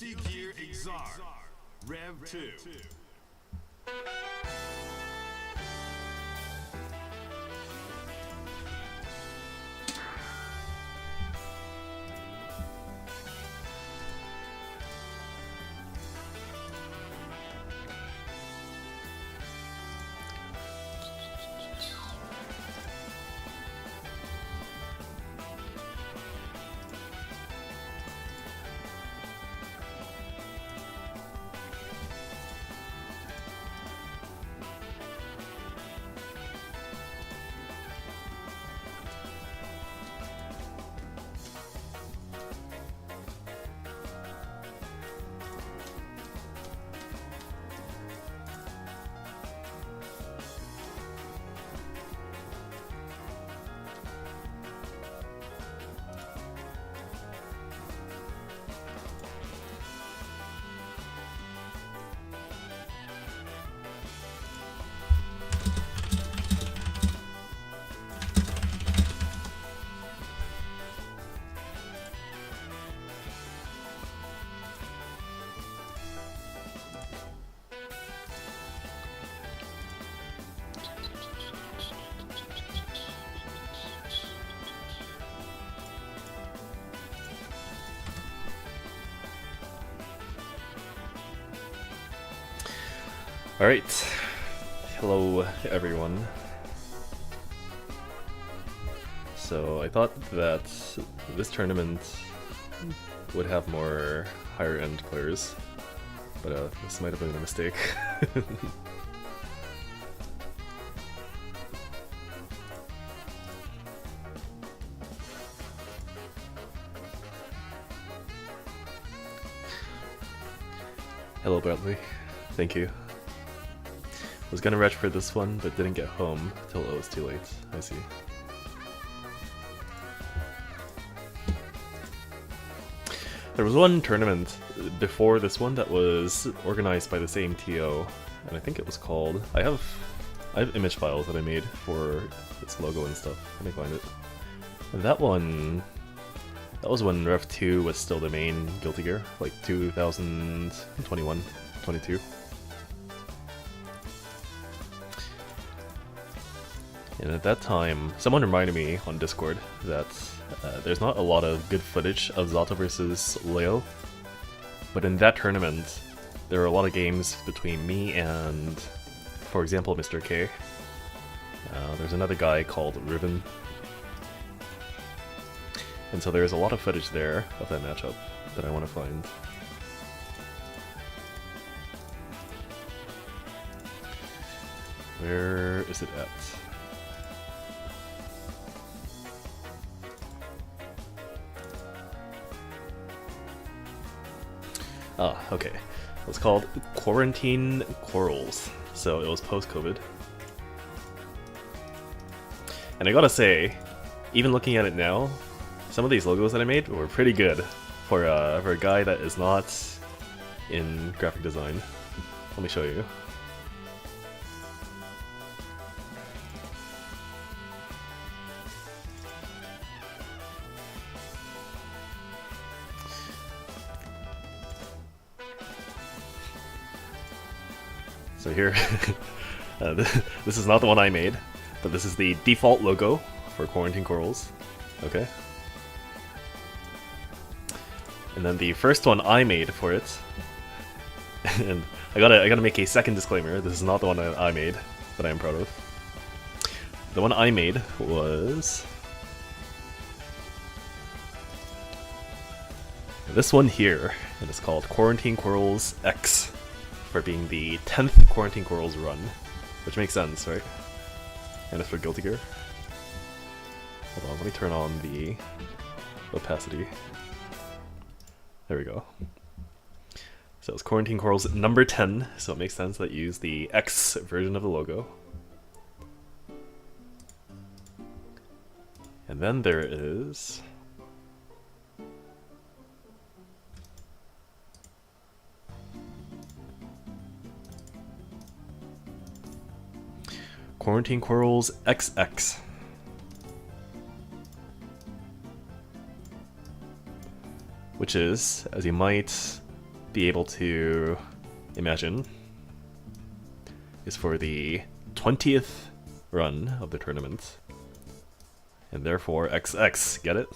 Guilty Gear Exar, Rev 2. Alright, hello everyone. So I thought that this tournament would have more higher end players, but this might have been a mistake. Hello Bradley, thank you. Was gonna rush for this one, but didn't get home till it was too late. I see. There was one tournament before this one that was organized by the same TO, and I think it was called... I have image files that I made for its logo and stuff. Let me find it. And that one... That was when Rev 2 was still the main Guilty Gear, like 2021, 22. And at that time, someone reminded me on Discord that there's not a lot of good footage of Zato versus Leo, but in that tournament, there were a lot of games between me and, for example, Mr. K. There's another guy called Riven. And so there's a lot of footage there of that matchup that I want to find. Where is it at? Ah, okay. It was called Quarantine Quarrels, so it was post-COVID. And I gotta say, even looking at it now, some of these logos that I made were pretty good for a guy that is not in graphic design. Let me show you. So here, this is not the one I made, but this is the default logo for Quarantine Quarrels. Okay. And then the first one I made for it, and I gotta make a second disclaimer. This is not the one I made, that I am proud of. The one I made was this one here, and it's called Quarantine Quarrels X. For being the 10th Quarantine Quarrels run, which makes sense, right? And it's for Guilty Gear. Hold on, let me turn on the opacity. There we go. So it's Quarantine Quarrels number 10, so it makes sense that you use the X version of the logo. And then there is... Quarantine Quarrels XX. Which is, as you might be able to imagine is for the 20th run of the tournament, and therefore XX, get it?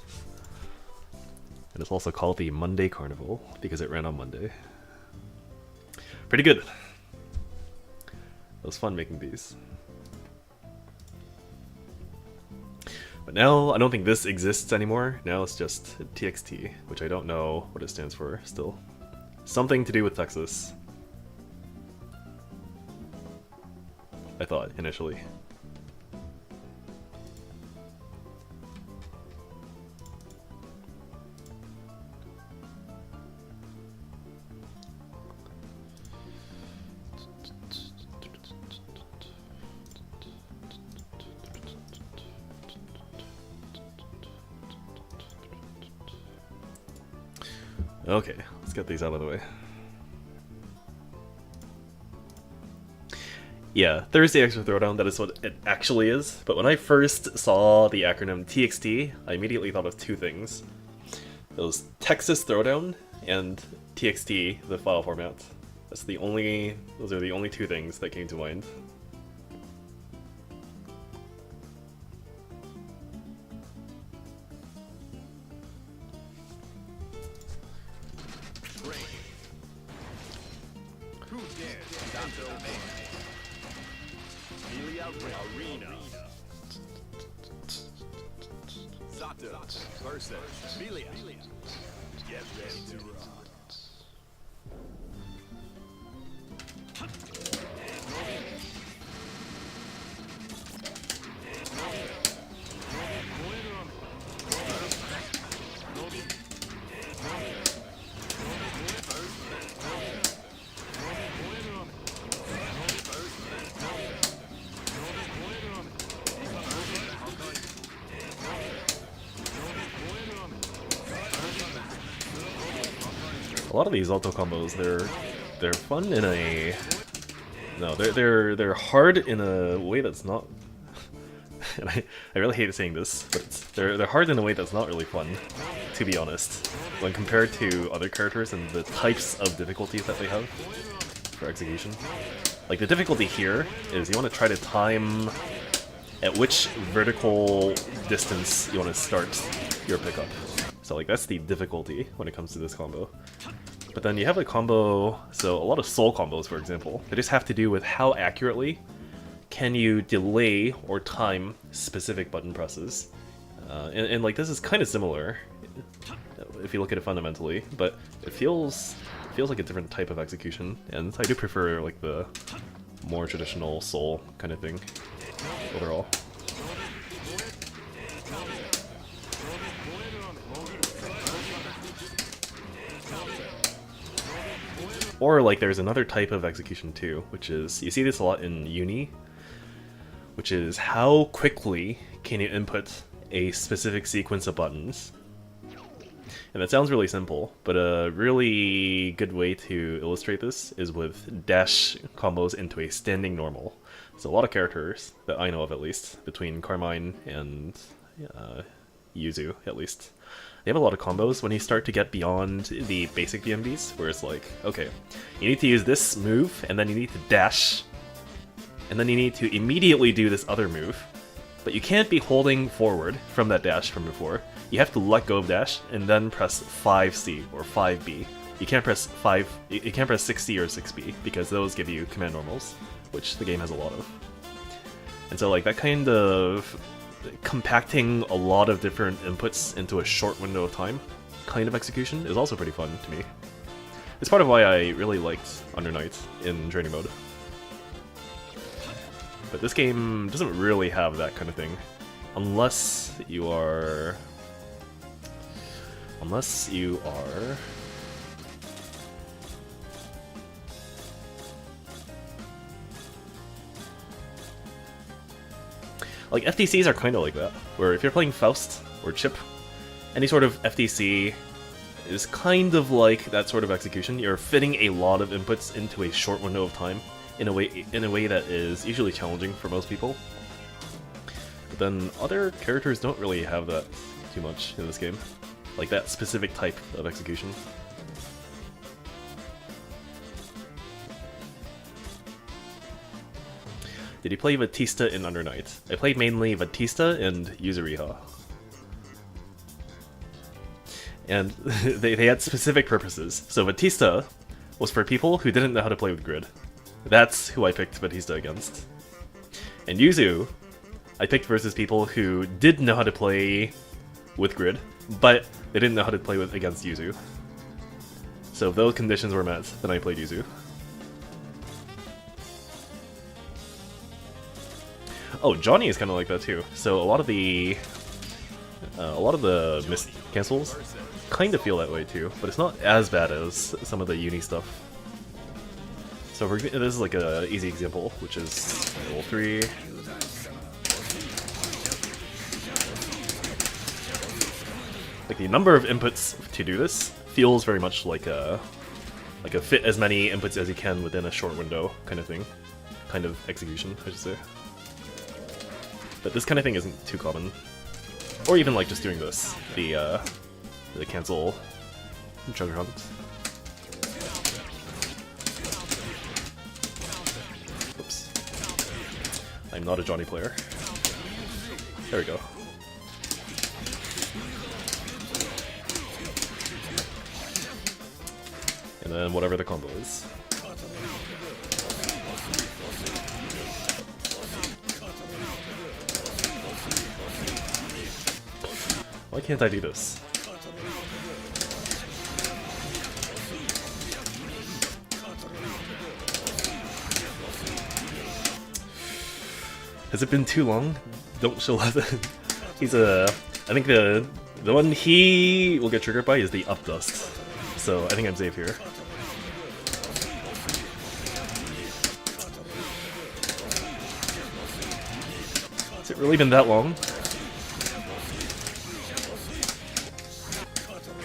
And it's also called the Monday Carnival because it ran on Monday. Pretty good. It was fun making these. But now, I don't think this exists anymore. Now it's just TXT, which I don't know what it stands for still. Something to do with Texas. I thought, initially. Okay, let's get these out of the way. Yeah, Thursday Extra Throwdown, that is what it actually is. But when I first saw the acronym TXT, I immediately thought of two things. It was Texas Throwdown and TXT, the file format. Those are the only two things that came to mind. Get ready to rock. A lot of these auto combos, they're fun in a no, they're hard in a way that's not. And I really hate saying this, but they're hard in a way that's not really fun, to be honest, when compared to other characters and the types of difficulties that they have for execution. Like the difficulty here is you want to try to time at which vertical distance you want to start your pickup. So like that's the difficulty when it comes to this combo. But then you have a combo, so a lot of soul combos, for example, they just have to do with how accurately can you delay or time specific button presses. And like this is kind of similar if you look at it fundamentally, but it feels like a different type of execution, and I do prefer like the more traditional soul kind of thing overall. Or like there's another type of execution too, which is, you see this a lot in Uni, which is how quickly can you input a specific sequence of buttons. And that sounds really simple, but a really good way to illustrate this is with dash combos into a standing normal. So a lot of characters, that I know of at least, between Carmine and Yuzu at least, they have a lot of combos when you start to get beyond the basic BMBs, where it's like, okay, you need to use this move, and then you need to dash, and then you need to immediately do this other move, but you can't be holding forward from that dash from before. You have to let go of dash, and then press 5C or 5B. You can't press 6C or 6B, because those give you command normals, which the game has a lot of. And so like that kind of compacting a lot of different inputs into a short window of time kind of execution is also pretty fun to me. It's part of why I really liked Under Night in training mode. But this game doesn't really have that kind of thing, unless you are like FTCs are kind of like that, where if you're playing Faust or Chip, any sort of FTC is kind of like that sort of execution. You're fitting a lot of inputs into a short window of time in a way that is usually challenging for most people. But then other characters don't really have that too much in this game, like that specific type of execution. Did you play Batista in Under Night? I played mainly Batista and Yuzuriha. And they had specific purposes. So Batista was for people who didn't know how to play with grid. That's who I picked Batista against. And Yuzu, I picked versus people who did know how to play with grid, but they didn't know how to play with against Yuzu. So if those conditions were met, then I played Yuzu. Oh, Johnny is kind of like that too. So a lot of the miss cancels kind of feel that way too, but it's not as bad as some of the uni stuff. So this is like a easy example, which is level 3. Like the number of inputs to do this feels very much like a fit as many inputs as you can within a short window kind of thing, kind of execution, I should say. But this kind of thing isn't too common, or even like just doing this, the cancel treasure hunt. Oops, I'm not a Johnny player. There we go. And then whatever the combo is. Why can't I do this? Has it been too long? Don't show us. He's a. I think the one he will get triggered by is the up dust. So I think I'm safe here. Has it really been that long?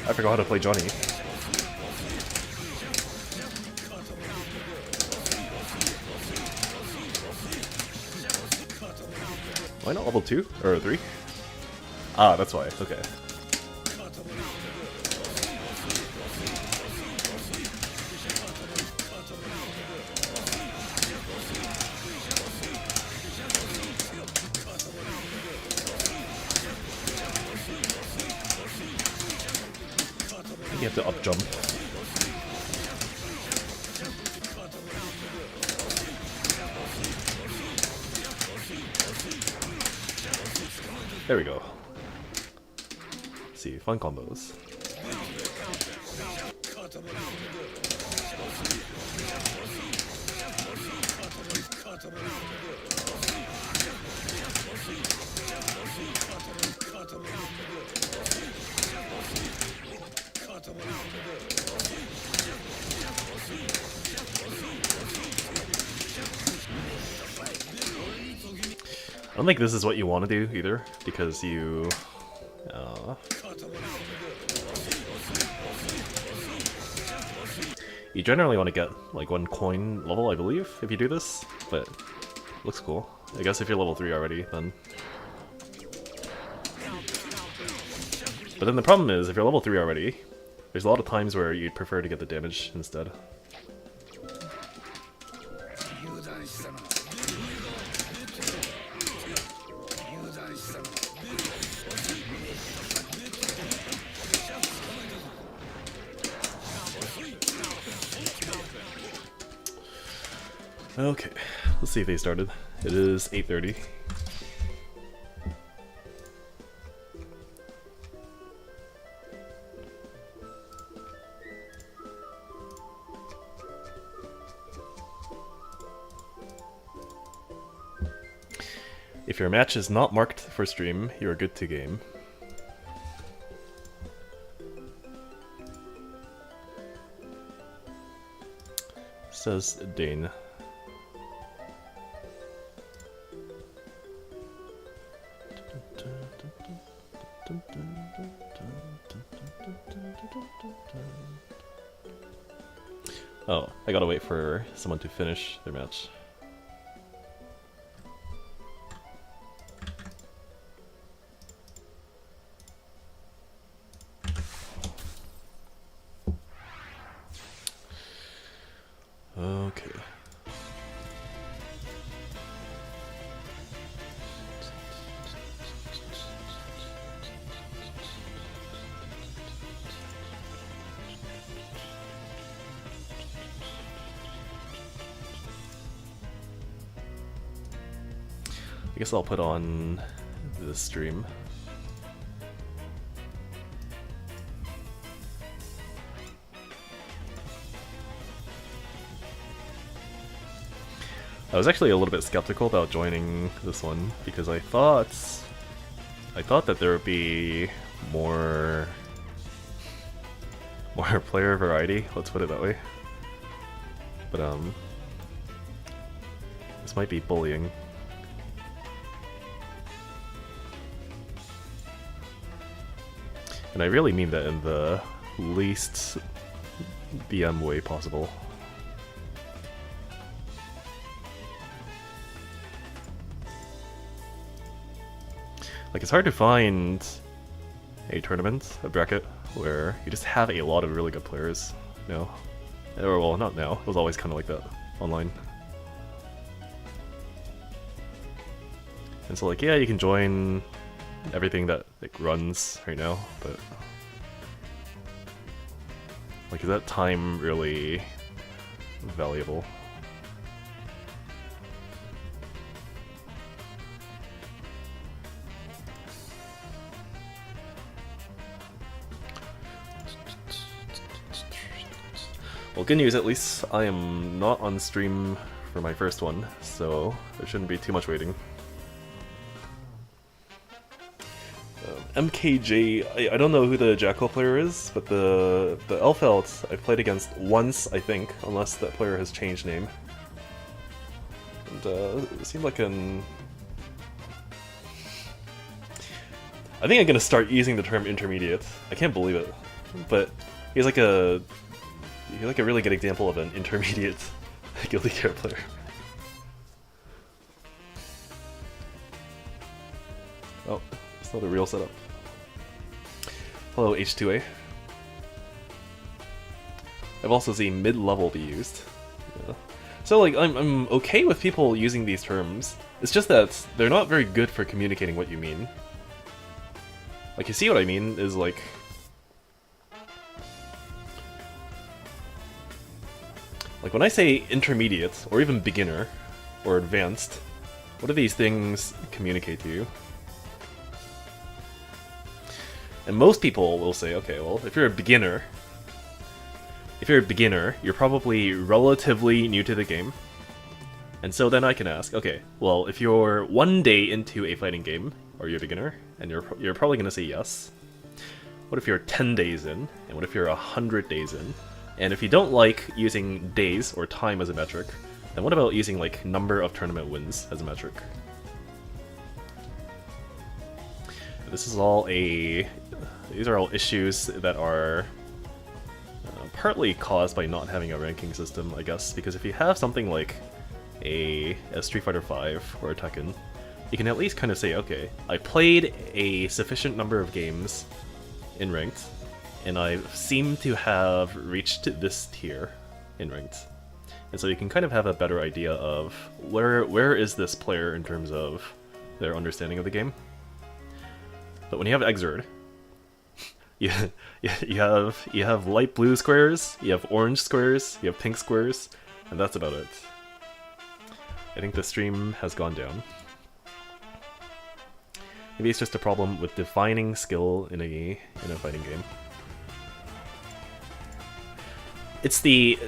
I forgot how to play Johnny. Why not level 2? Or 3? Ah, that's why. Okay. You have to up jump. There we go. Let's see, fun combos. I don't think this is what you want to do either, because you generally want to get like 1 coin level, I believe, if you do this, but looks cool. I guess if you're level 3 already, then. But then the problem is, if you're level 3 already, there's a lot of times where you'd prefer to get the damage instead. Okay, let's see if they started. It is 8:30. If your match is not marked for stream, you are good to game. Says Dane. Oh, I gotta wait for someone to finish their match. Okay. I guess I'll put on this stream. I was actually a little bit skeptical about joining this one because I thought that there would be more player variety, let's put it that way. But this might be bullying. And I really mean that in the least BM way possible. Like, it's hard to find a tournament, a bracket, where you just have a lot of really good players, you know? Or, well, not now. It was always kind of like that online. And so, like, yeah, you can join everything that like runs right now, but like, is that time really valuable? Well, good news, at least I am not on stream for my first one, so there shouldn't be too much waiting. MKJ, I don't know who the Jackal player is, but the Elfelt I've played against once, I think, unless that player has changed name. And it seemed like an... I think I'm gonna start using the term intermediate. I can't believe it, but he's like a really good example of an intermediate Guilty Gear player. Oh, it's not a real setup. Hello, H2A. I've also seen mid-level be used. Yeah. So, like, I'm okay with people using these terms. It's just that they're not very good for communicating what you mean. Like, you see what I mean? Is like... Like, when I say intermediate, or even beginner, or advanced, what do these things communicate to you? And most people will say, okay, well, if you're a beginner, you're probably relatively new to the game. And so then I can ask, okay, well, if you're 1 day into a fighting game, are you a beginner? And you're probably going to say yes. What if you're 10 days in? And what if you're 100 days in? And if you don't like using days or time as a metric, then what about using like number of tournament wins as a metric? This is all these are all issues that are partly caused by not having a ranking system, I guess, because if you have something like a Street Fighter V or a Tekken, you can at least kind of say, okay, I played a sufficient number of games in ranked, and I seem to have reached this tier in ranked. And so you can kind of have a better idea of where is this player in terms of their understanding of the game. But when you have Exerd, you have light blue squares, you have orange squares, you have pink squares, and that's about it. I think the stream has gone down. Maybe it's just a problem with defining skill in a fighting game. It's the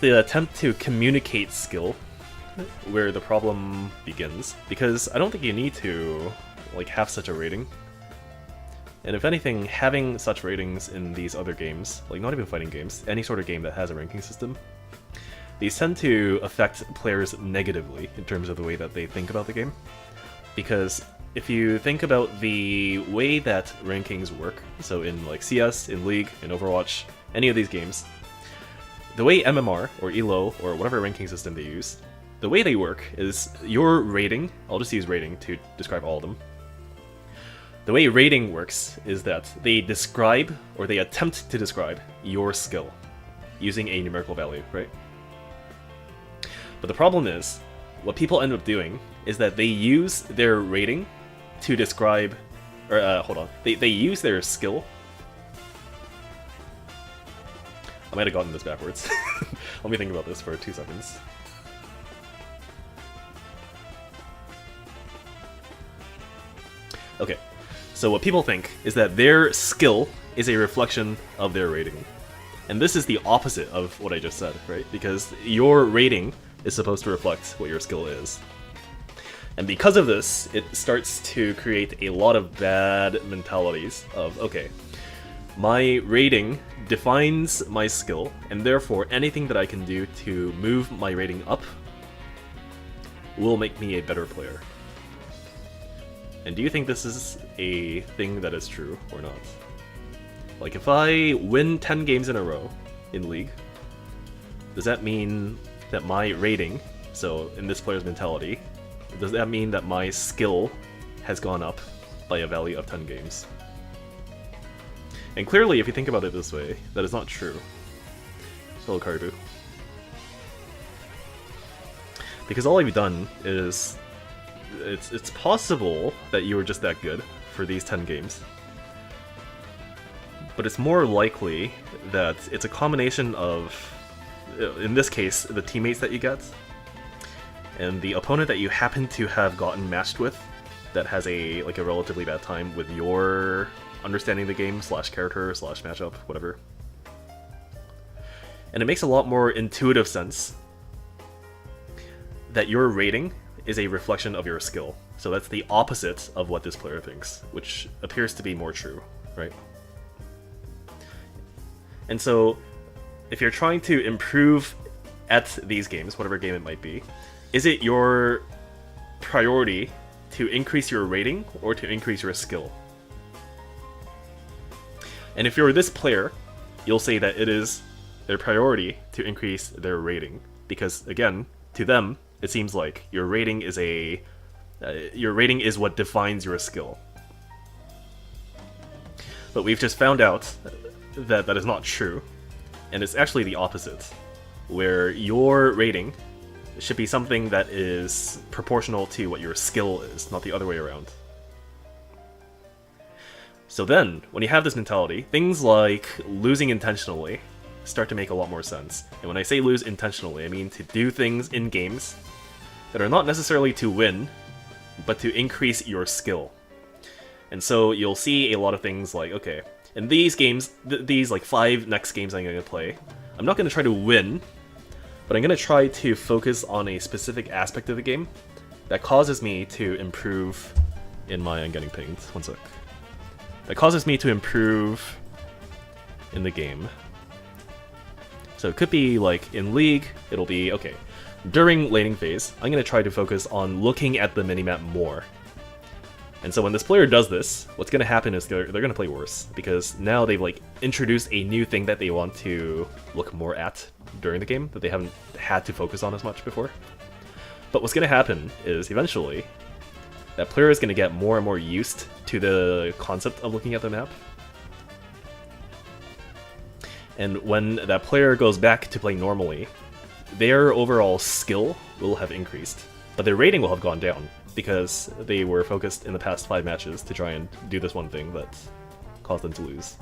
attempt to communicate skill where the problem begins, because I don't think you need to like have such a rating. And if anything, having such ratings in these other games, like not even fighting games, any sort of game that has a ranking system, these tend to affect players negatively in terms of the way that they think about the game. Because if you think about the way that rankings work, so in like CS, in League, in Overwatch, any of these games, the way MMR, or ELO, or whatever ranking system they use, the way they work is your rating, I'll just use rating to describe all of them. The way rating works is that they describe, or they attempt to describe, your skill using a numerical value, right? But the problem is, what people end up doing is that they use their rating to describe, or hold on, they use their skill. I might have gotten this backwards. Let me think about this for 2 seconds. Okay, so what people think is that their skill is a reflection of their rating. And this is the opposite of what I just said, right? Because your rating is supposed to reflect what your skill is. And because of this, it starts to create a lot of bad mentalities of, okay, my rating defines my skill, and therefore anything that I can do to move my rating up will make me a better player. And do you think this is a thing that is true or not? Like, if I win 10 games in a row in League, does that mean that my rating, so in this player's mentality, does that mean that my skill has gone up by a value of 10 games? And clearly, if you think about it this way, that is not true. Hello, Caribou. Because all I've done is... It's possible that you were just that good for these 10 games. But it's more likely that it's a combination of, in this case, the teammates that you get, and the opponent that you happen to have gotten matched with that has a relatively bad time with your understanding the game / character / matchup, whatever. And it makes a lot more intuitive sense that your rating is a reflection of your skill. So that's the opposite of what this player thinks, which appears to be more true, right? And so, if you're trying to improve at these games, whatever game it might be, is it your priority to increase your rating or to increase your skill? And if you're this player, you'll say that it is their priority to increase their rating. Because, again, to them, it seems like your rating is what defines your skill. But we've just found out that that is not true, and it's actually the opposite, where your rating should be something that is proportional to what your skill is, not the other way around. So then, when you have this mentality, things like losing intentionally start to make a lot more sense. And when I say lose intentionally, I mean to do things in games that are not necessarily to win, but to increase your skill. And so you'll see a lot of things like, okay, in these games, these like 5 next games I'm going to play, I'm not going to try to win, but I'm going to try to focus on a specific aspect of the game that causes me to improve in my... I'm getting pinged, one sec. That causes me to improve in the game. So it could be like in League, it'll be, okay, during laning phase, I'm going to try to focus on looking at the minimap more. And so when this player does this, what's going to happen is they're going to play worse, because now they've like introduced a new thing that they want to look more at during the game that they haven't had to focus on as much before. But what's going to happen is eventually that player is going to get more and more used to the concept of looking at the map. And when that player goes back to play normally, their overall skill will have increased, but their rating will have gone down, because they were focused in the past 5 matches to try and do this one thing that caused them to lose.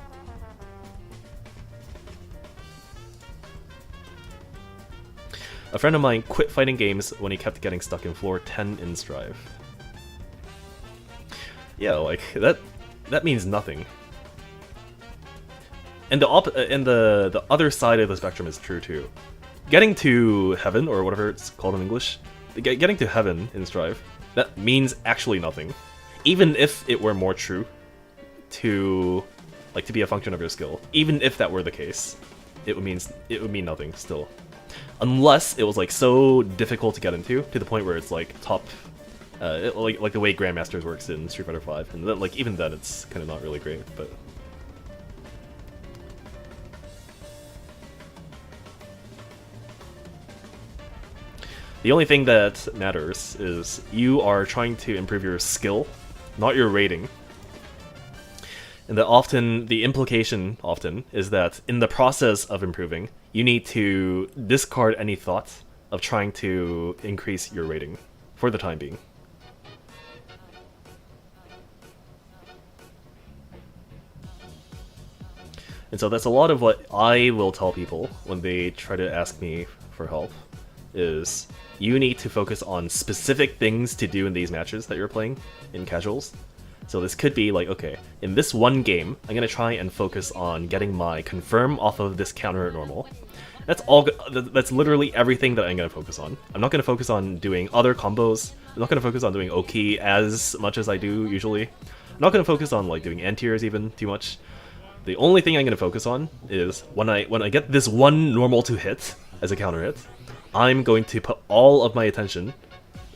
A friend of mine quit fighting games when he kept getting stuck in floor 10 in Strive. Yeah, like, that means nothing. And the other side of the spectrum is true too. Getting to heaven, or whatever it's called in English, getting to heaven in Strive, that means actually nothing. Even if it were more true to be a function of your skill. Even if that were the case, it would mean nothing still. Unless it was like so difficult to get into, to the point where it's like top, like the way Grandmasters works in Street Fighter V, and then, like, even then it's kind of not really great, but... The only thing that matters is you are trying to improve your skill, not your rating. And that often, the implication often, is that in the process of improving, you need to discard any thought of trying to increase your rating, for the time being. And so that's a lot of what I will tell people when they try to ask me for help, is you need to focus on specific things to do in these matches that you're playing in casuals, So this could be like, okay, in this one game, I'm gonna try and focus on getting my confirm off of this counter at normal. That's all. That's literally everything that I'm gonna focus on. I'm not gonna focus on doing other combos. I'm not gonna focus on doing Oki as much as I do usually. I'm not gonna focus on like doing anti-airs even too much. The only thing I'm gonna focus on is when I get this one normal to hit as a counter hit, I'm going to put all of my attention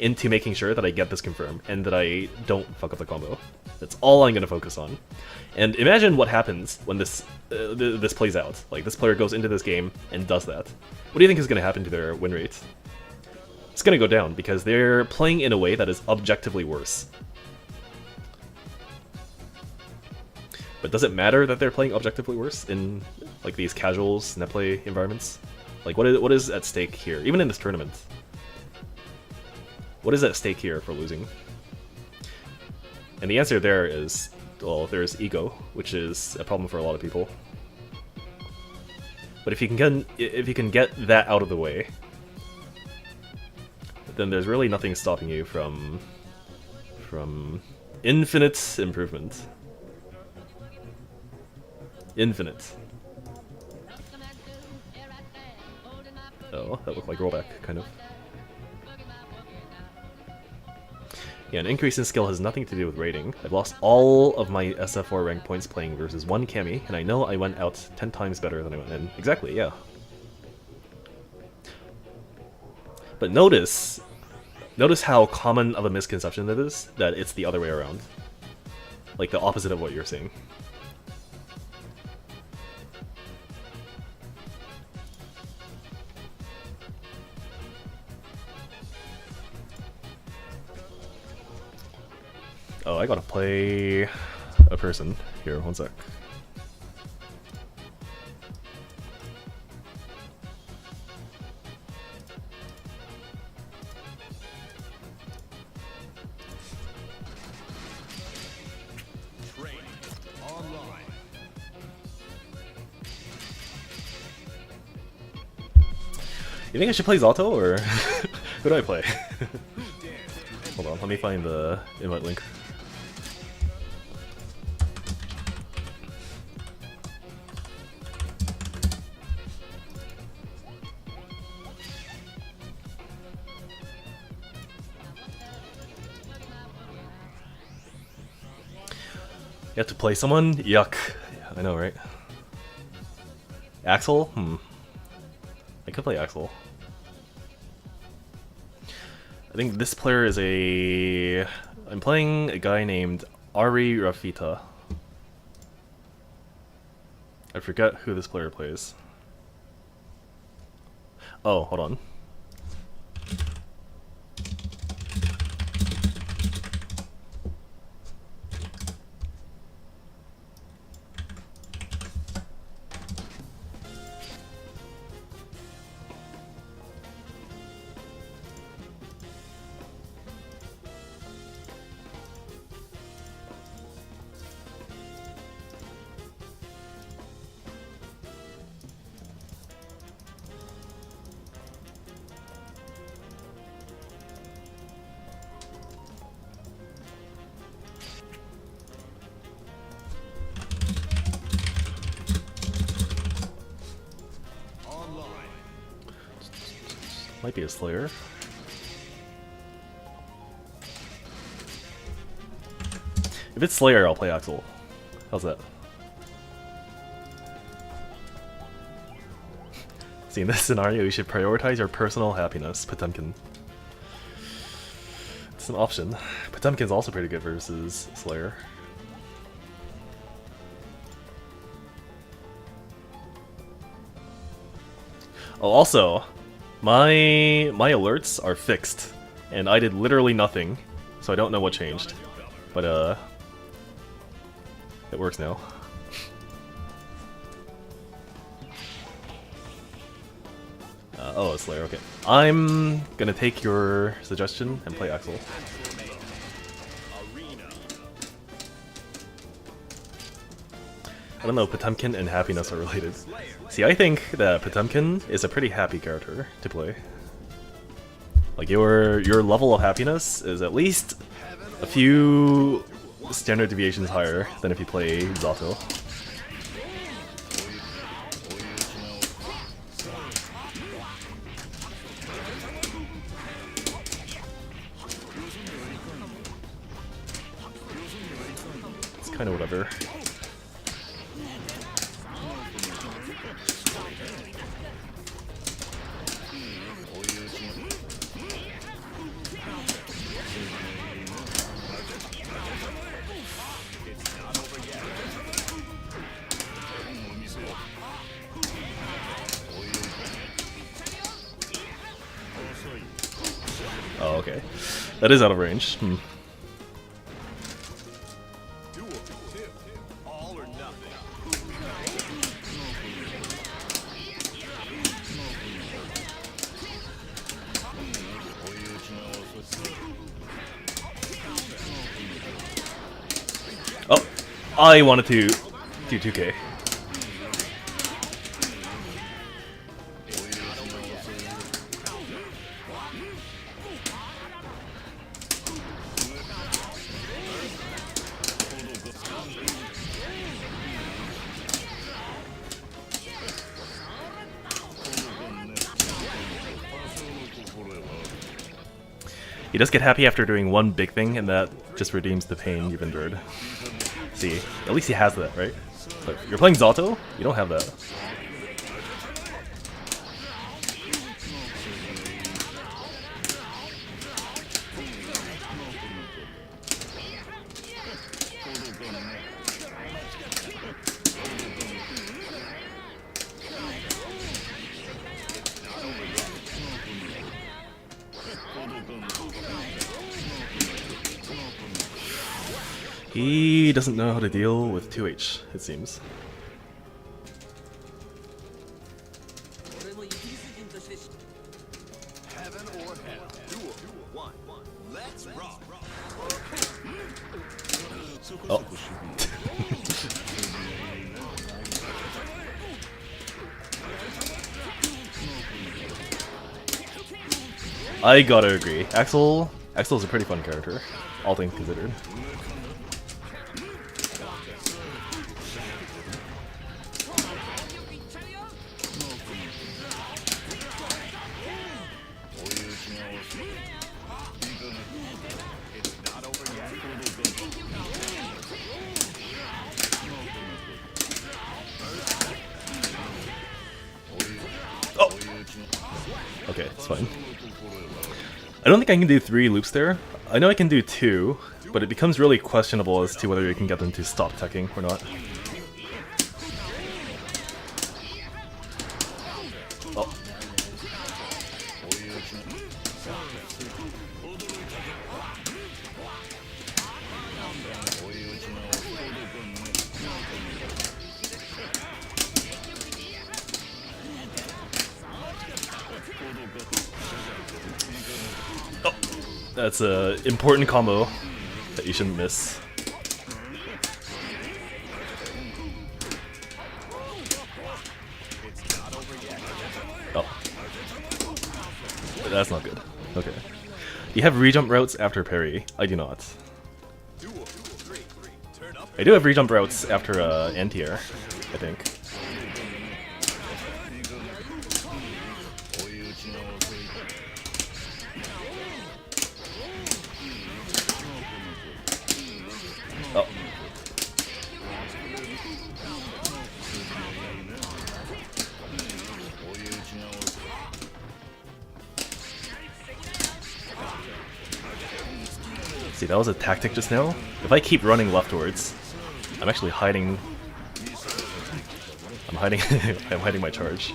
into making sure that I get this confirm and that I don't fuck up the combo. That's all I'm gonna focus on. And imagine what happens when this this plays out. Like, this player goes into this game and does that. What do you think is gonna happen to their win rate? It's gonna go down because they're playing in a way that is objectively worse. But does it matter that they're playing objectively worse in like these casuals net play environments? Like, what is at stake here? Even in this tournament, what is at stake here for losing? And the answer there is, well, there's ego, which is a problem for a lot of people. But if you can get that out of the way, then there's really nothing stopping you from infinite improvement. Infinite. Oh, that looked like rollback, kind of. Yeah, an increase in skill has nothing to do with rating. I've lost all of my SF4 rank points playing versus one Cammy, and I know I went out 10 times better than I went in. Exactly, yeah. But notice how common of a misconception it is that it's the other way around. Like the opposite of what you're saying. Oh, I gotta play a person. Here, one sec. Training online. You think I should play Zato, or who do I play? Hold on, let me find the invite link. You have to play someone? Yuck. Yeah, I know, right? Axel? I could play Axel. I think this player is a... I'm playing a guy named Ari Rafita. I forget who this player plays. Oh, hold on. Might be a Slayer. If it's Slayer, I'll play Axel. How's that? See, in this scenario, you should prioritize your personal happiness, Potemkin. It's an option. Potemkin's also pretty good versus Slayer. Oh, also, my alerts are fixed, and I did literally nothing, so I don't know what changed. But it works now. Oh, it's Slayer, okay. I'm gonna take your suggestion and play Axel. I don't know, Potemkin and happiness are related. See, I think that Potemkin is a pretty happy character to play. Like, your level of happiness is at least a few standard deviations higher than if you play Zato. It's kind of whatever. Oh, okay. That is out of range. Hmm. Duel 2. All or nothing. Oh, I wanted to do 2K. He does get happy after doing one big thing, and that just redeems the pain you've endured. See, at least he has that, right? But you're playing Zato? You don't have that. He doesn't know how to deal with 2H, it seems. Heaven or hell. Duel 1. Let's rock. Oh. I gotta agree. Axel's a pretty fun character, all things considered. Oh! Okay, it's fine. I don't think I can do 3 loops there. I know I can do 2, but it becomes really questionable as to whether you can get them to stop teching or not. Oh. That's an important combo that you shouldn't miss. Oh. That's not good. Okay. You have rejump routes after parry. I do not. I do have rejump routes after anti-air, I think. Oh. See, that was a tactic just now. If I keep running leftwards, I'm actually hiding. I'm hiding. I'm hiding my charge.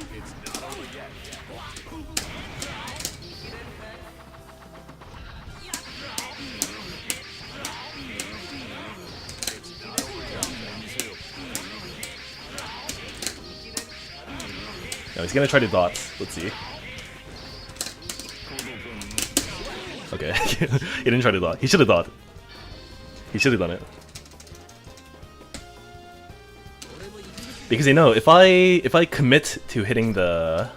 No, he's gonna try to dot. Let's see. Okay, he didn't try to dot. He should have dot. He should have done it. Because you know, if I commit to hitting the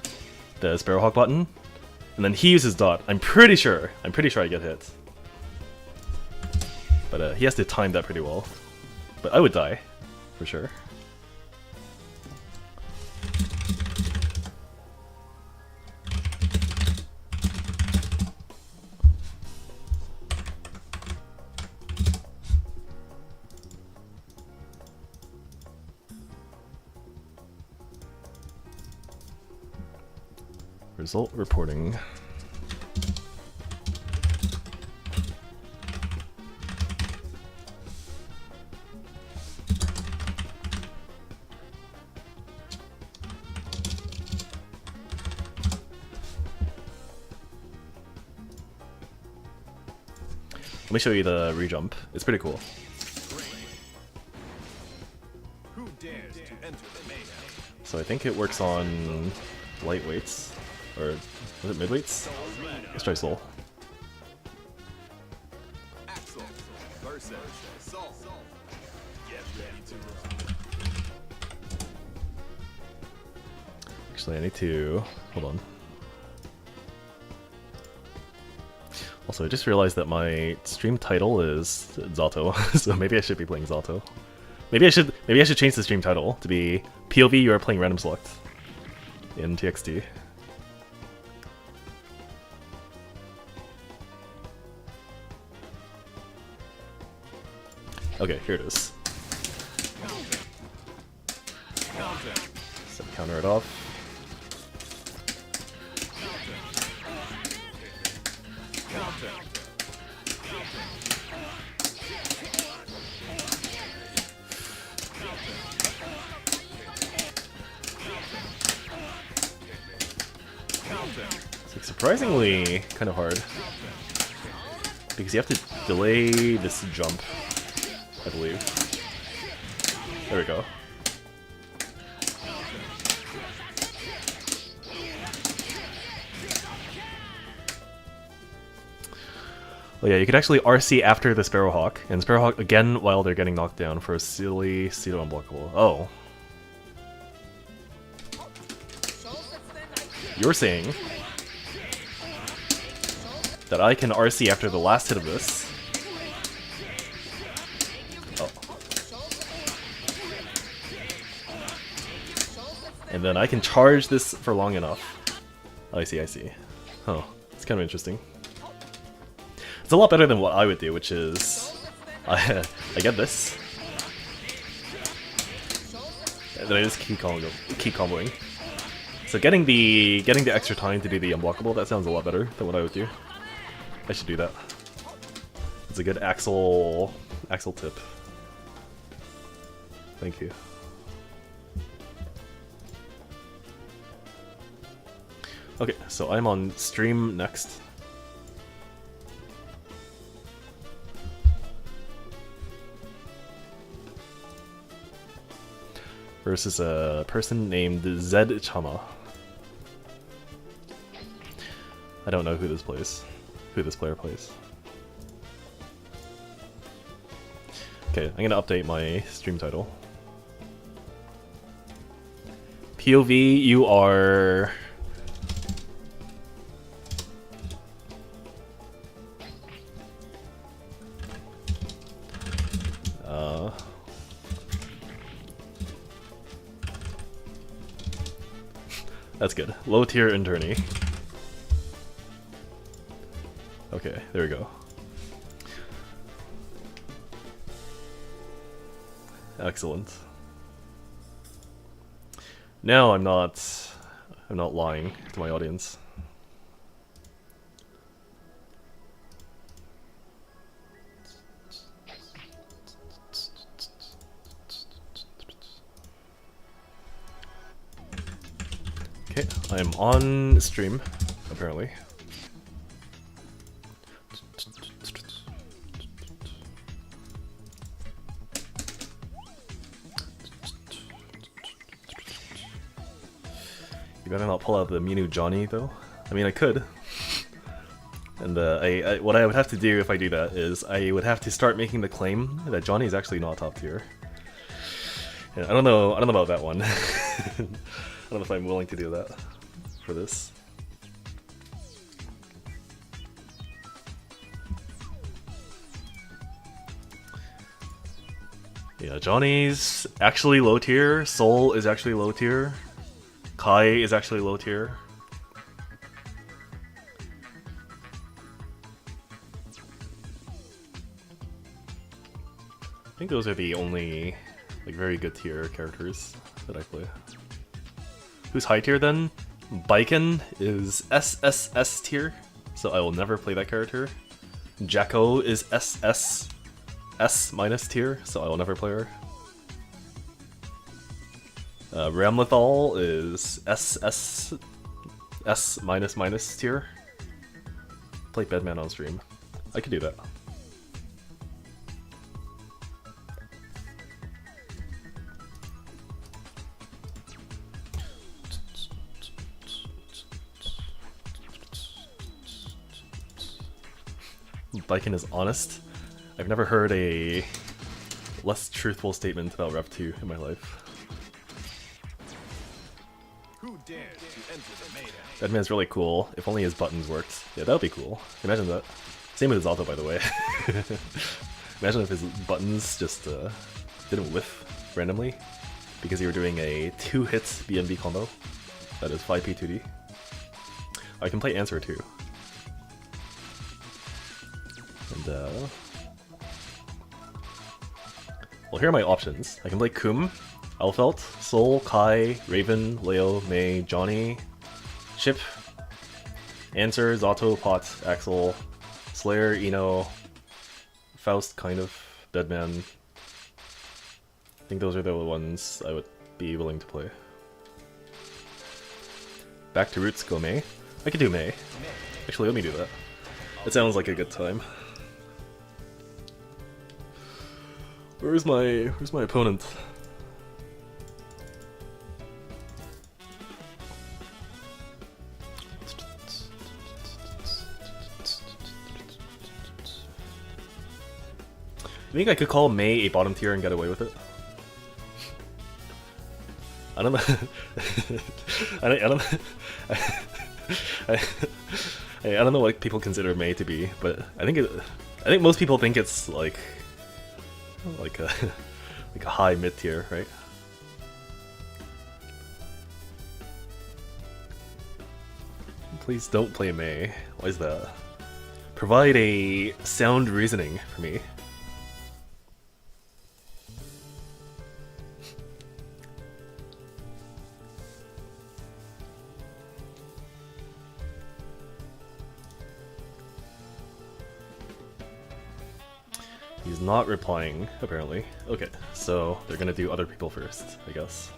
Sparrowhawk button, and then he uses dot, I'm pretty sure I get hit. But But he has to time that pretty well. But I would die, for sure. Result reporting. Let me show you the rejump. It's pretty cool. Who dares to enter the mayhem? So I think it works on lightweights, or was it midweights? Let's try Soul. Axel versus Soul. Get ready to Actually, I need to hold on. Also, I just realized that my stream title is Zato, so maybe I should be playing Zato. Maybe I should change the stream title to be POV you are playing random select in TXT. Okay, here it is. So counter it off. It's like surprisingly kind of hard because you have to delay this jump, I believe. There we go. Oh yeah, you could actually RC after the Sparrowhawk, and Sparrowhawk again while they're getting knocked down for a silly pseudo unblockable. Oh. You're saying that I can RC after the last hit of this. Oh. And then I can charge this for long enough. I see, I see. Oh, it's kind of interesting. It's a lot better than what I would do, which is I get this, and then I just keep comboing. So getting the extra time to do the unblockable, that sounds a lot better than what I would do. I should do that. It's a good Axel tip. Thank you. Okay, so I'm on stream next. Versus a person named Zed Chama. I don't know who this player plays. Okay, I'm gonna update my stream title. POV, you are... That's good. Low tier in tourney. Okay, there we go. Excellent. Now I'm not lying to my audience. Okay, I am on stream, apparently. You better not pull out the Minu Johnny, though. I mean, I could. And what I would have to do if I do that is I would have to start making the claim that Johnny is actually not top tier. And I don't know about that one. I don't know if I'm willing to do that for this. Yeah, Johnny's actually low tier. Soul is actually low tier. Kai is actually low tier. I think those are the only like very good tier characters that I play. Who's high tier then? Baiken is SSS tier, so I will never play that character. Jacko is SS S minus tier, so I will never play her. Ramlethal is SS S minus minus tier. Play Bedman on stream. I could do that. Baiken is honest. I've never heard a less truthful statement about Rev 2 in my life. Who dares to enter the maiden? Bedman's really cool. If only his buttons worked. Yeah, that would be cool. Imagine that. Same with his auto, by the way. Imagine if his buttons just didn't whiff randomly because you were doing a 2-hit BNB combo. That is 5p2d. I can play Answer too. And well, here are my options. I can play Kum, Alfelt, Soul, Kai, Raven, Leo, Mei, Johnny, Chip, Answer, Zato, Pot, Axel, Slayer, Ino, Faust, kind of, Deadman. I think those are the ones I would be willing to play. Back to roots, go Mei. I could do Mei. Actually, let me do that. It sounds like a good time. Where's my opponent? You think I could call Mei a bottom tier and get away with it? I don't know. I don't know what people consider Mei to be, but I think most people think it's like a like a high mid tier, right? Please don't play Mei. Why is that? Provide a sound reasoning for me. He's not replying, apparently. Okay, so they're gonna do other people first, I guess.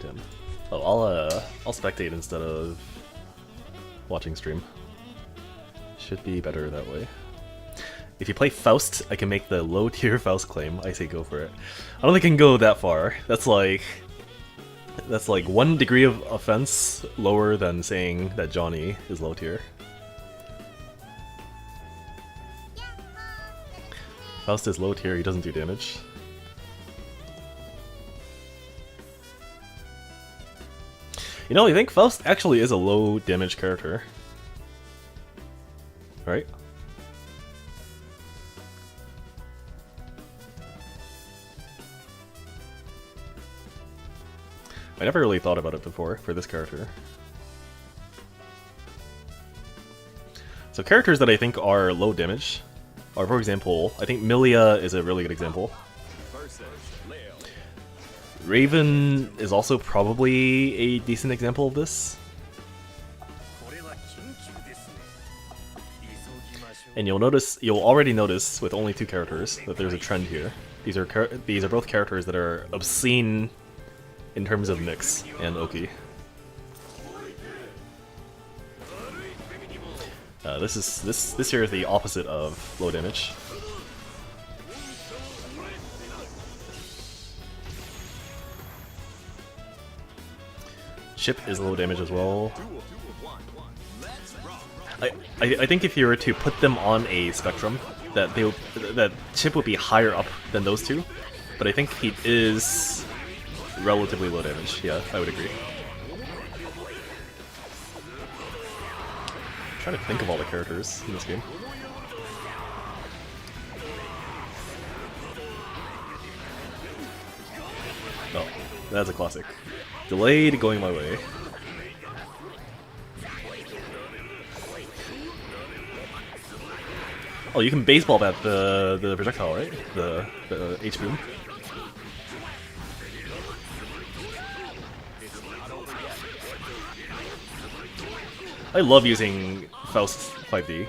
Damn. Oh, I'll spectate instead of watching stream. Should be better that way. If you play Faust, I can make the low tier Faust claim. I say go for it. I don't think I can go that far. That's like 1 degree of offense lower than saying that Johnny is low tier. Faust is low tier, he doesn't do damage. You know, I think Faust actually is a low damage character. Right? I never really thought about it before for this character. So characters that I think are low damage are, for example, I think Milia is a really good example. Raven is also probably a decent example of this. And you'll already notice with only 2 characters that there's a trend here. These are both characters that are obscene in terms of mix and Oki. This here is the opposite of low damage. Chip is low damage as well. I think if you were to put them on a spectrum, that Chip would be higher up than those two, but I think he is relatively low damage. Yeah, I would agree. I'm trying to think of all the characters in this game. That's a classic. Delayed going my way. Oh, you can baseball bat the projectile, right? The H boom. I love using Faust 5D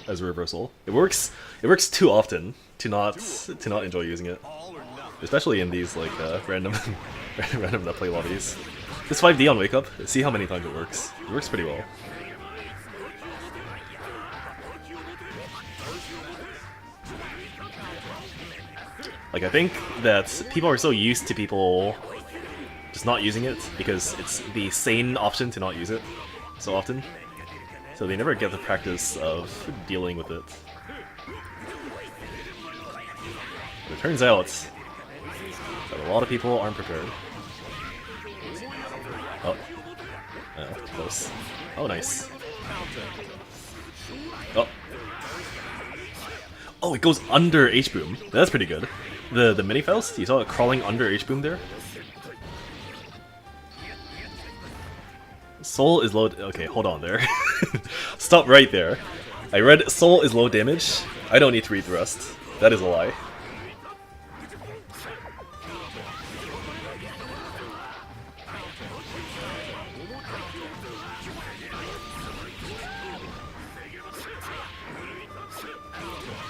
as a reversal. It works. It works too often to not enjoy using it, especially in these like random random net play lobbies. This 5D on wake up. See how many times it works. It works pretty well. Like, I think that people are so used to people just not using it because it's the sane option to not use it so often. So they never get the practice of dealing with it. But it turns out that a lot of people aren't prepared. Oh. Oh, close. Oh, nice. Oh. Oh, it goes under H-Boom. That's pretty good. The mini Faust, you saw it crawling under H-Boom there? Soul is low. Okay, hold on there. Stop right there. I read Soul is low damage. I don't need to read the rest. That is a lie.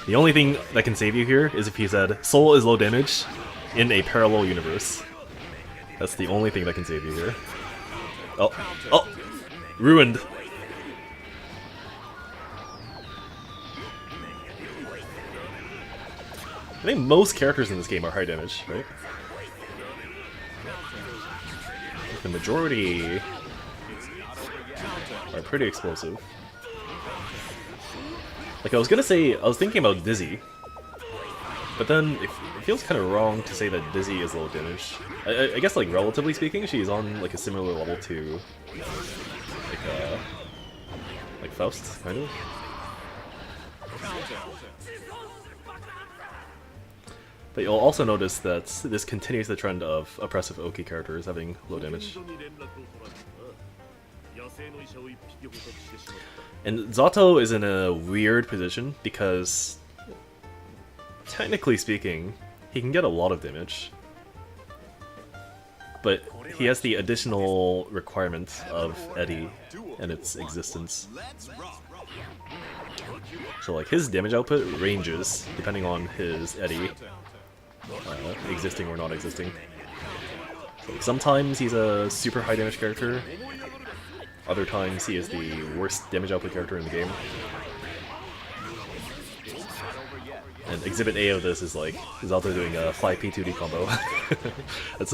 The only thing that can save you here is if he said Soul is low damage in a parallel universe. That's the only thing that can save you here. Oh, oh, ruined. I think most characters in this game are high damage, right? The majority are pretty explosive. Like, I was thinking about Dizzy, but then it feels kind of wrong to say that Dizzy is low damage. I guess, like, relatively speaking, she's on, like, a similar level to, like Faust, kind of. But you'll also notice that this continues the trend of oppressive Oki characters having low damage. And Zato is in a weird position because, technically speaking, he can get a lot of damage. But he has the additional requirement of Eddie and its existence. So like his damage output ranges depending on his Eddie existing or not existing. So like sometimes he's a super high damage character. Other times he is the worst damage output character in the game. And Exhibit A of this is like, Zato doing a 5P2D combo. That's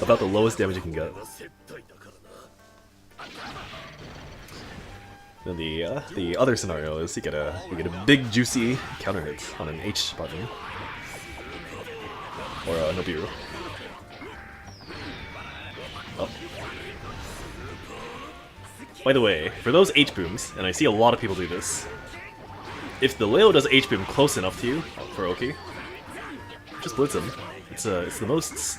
about the lowest damage you can get. Then the other scenario is you get a big juicy counter hit on an H button. Or a Nobiru. Oh. By the way, for those H-booms, and I see a lot of people do this, if the Leo does H-boom close enough to you, for Oki, just blitz him. It's the most,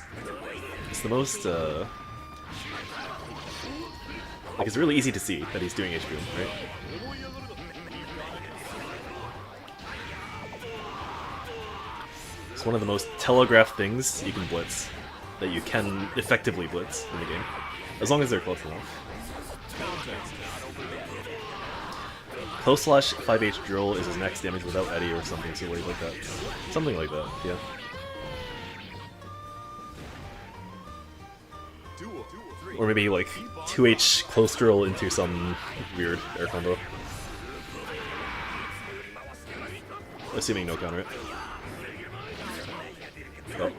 like, it's really easy to see that he's doing H-boom, right? It's one of the most telegraphed things you can blitz, that you can effectively blitz in the game, as long as they're close enough. Close slash 5H drill is his next damage without Eddie or something silly like that. Something like that, yeah. Or maybe like 2H close drill into some weird air combo. Assuming no counter it. Oh.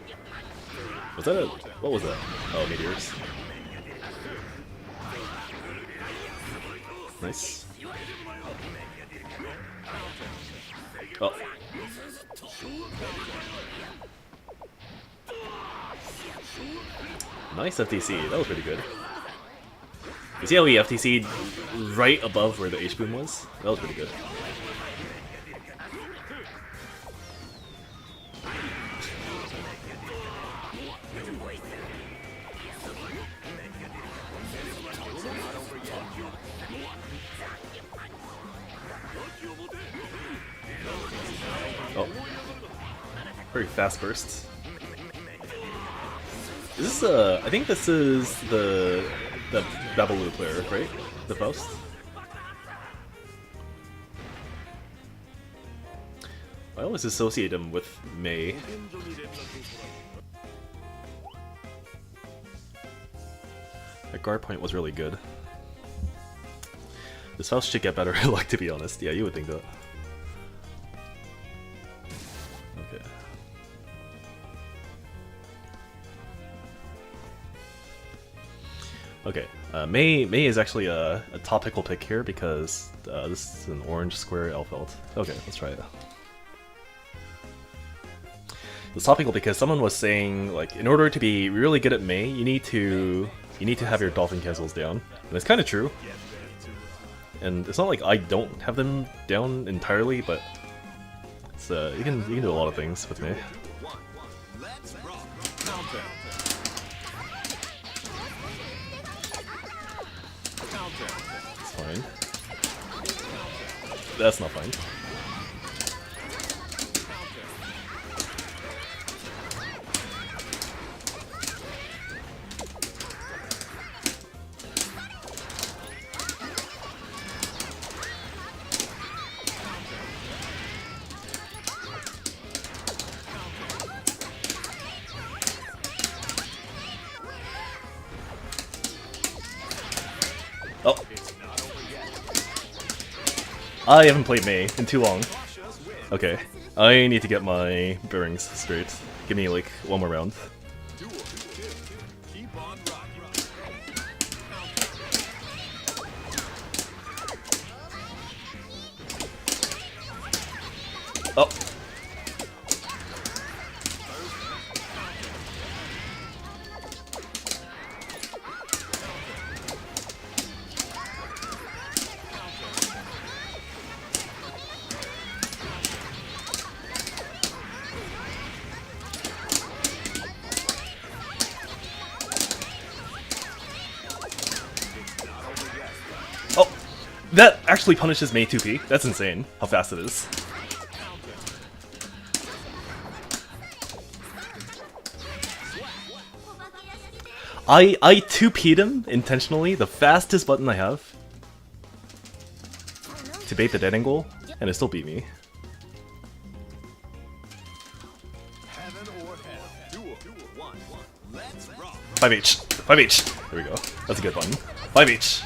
Was that a... what was that? Oh, meteors. Nice. Oh. Nice FTC, that was pretty good. You see how he FTC'd right above where the H-boom was? That was pretty good. Very fast burst. Is this I think this is the Babalu player, right? The Faust? I always associate him with Mei. That guard point was really good. This Faust should get better luck, to be honest. Yeah, you would think that. Okay. Okay, Mei is actually a topical pick here because this is an orange square Elfeld. Okay, let's try it. It's topical because someone was saying, like, in order to be really good at Mei, you need to have your dolphin cancels down, and it's kind of true. And it's not like I don't have them down entirely, but it's you can do a lot of things with Mei. It's fine. That's not fine. Oh. I haven't played Mei in too long. Okay. I need to get my bearings straight. Give me like one more round. Oh. Oh, that actually punishes Mei 2p. That's insane, how fast it is. I 2p'd him intentionally, the fastest button I have, to bait the dead angle, and it still beat me. Five H. 5H. There we go. That's a good button. 5H.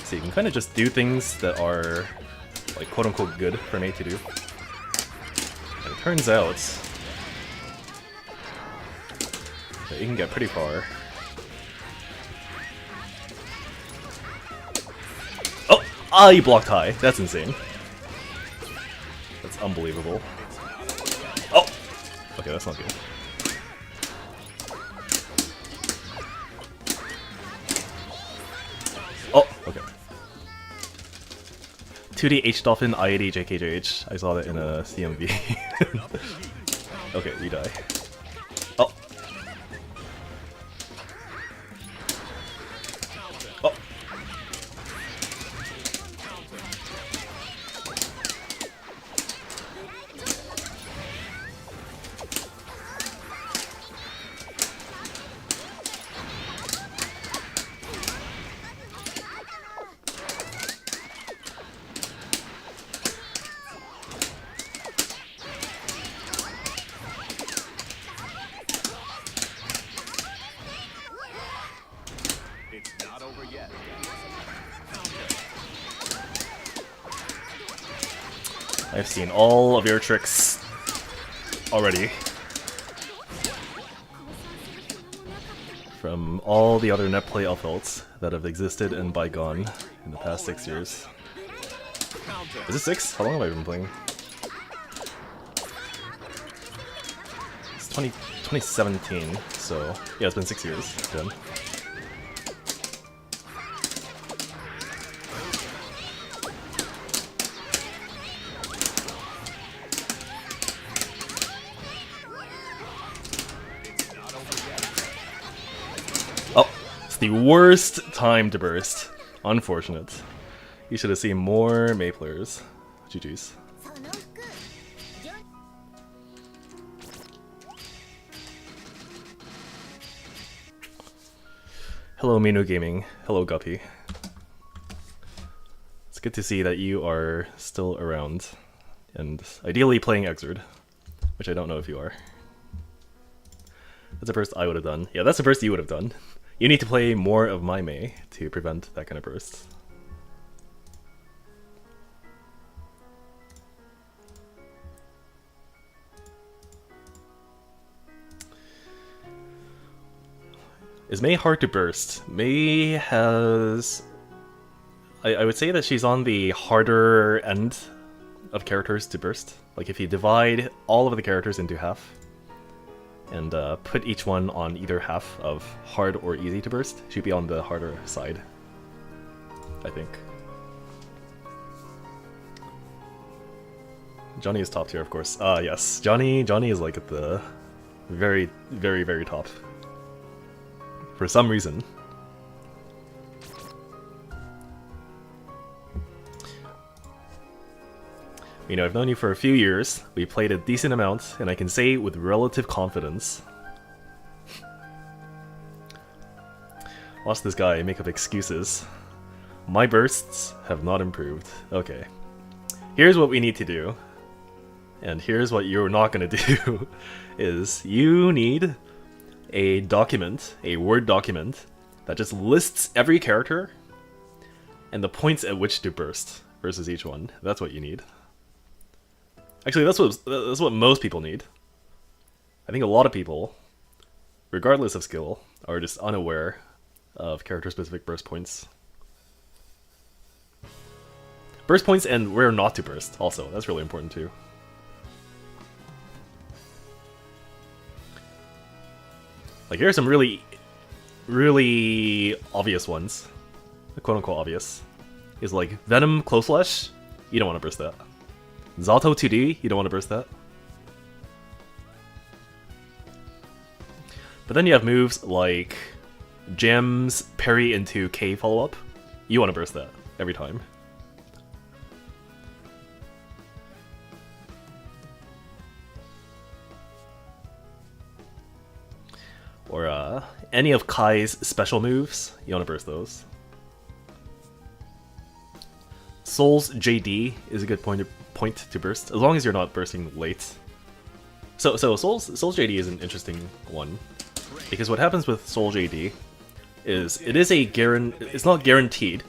So you can kind of just do things that are, like, quote-unquote good for Mei to do. And it turns out that you can get pretty far. Oh! Ah, you blocked high. That's insane. That's unbelievable. Oh! Okay, that's not good. Oh, okay. 2D H Dolphin, I80 JKJH. I saw that in a CMV. Okay, you die. Oh. Oh. I've seen all of your tricks already. From all the other netplay Elfelds that have existed in Bygone in the past 6 years. Is it 6? How long have I been playing? It's 2017, so yeah, it's been 6 years. Then. The worst time to burst. Unfortunate. You should have seen more Mei players. GG's. Hello Minu Gaming. Hello Guppy. It's good to see that you are still around. And ideally playing Exerd, which I don't know if you are. That's a burst I would have done. Yeah, that's a burst you would have done. You need to play more of my Mei to prevent that kind of burst. Is Mei hard to burst? Mei has... I would say that she's on the harder end of characters to burst. Like if you divide all of the characters into half, and put each one on either half of hard or easy to burst, she'd be on the harder side, I think. Johnny is top tier, of course. Yes, Johnny is like at the very, very, very top. For some reason. You know, I've known you for a few years, we played a decent amount, and I can say with relative confidence. Watch this guy make up excuses. My bursts have not improved. Okay. Here's what we need to do. And here's what you're not gonna do. Is you need a document, a Word document, that just lists every character and the points at which to burst versus each one. That's what you need. Actually, that's what most people need. I think a lot of people, regardless of skill, are just unaware of character-specific burst points. Burst points and where not to burst, also. That's really important too. Like, here are some really, really obvious ones. Quote-unquote obvious. Is like, Venom Close Flash, you don't want to burst that. Zato 2D, you don't want to burst that. But then you have moves like Gems, parry into K follow-up. You want to burst that every time. Or any of Kai's special moves, you want to burst those. Soul's JD is a good point to burst, as long as you're not bursting late. So Soul's JD is an interesting one, because what happens with Soul JD is it's not guaranteed,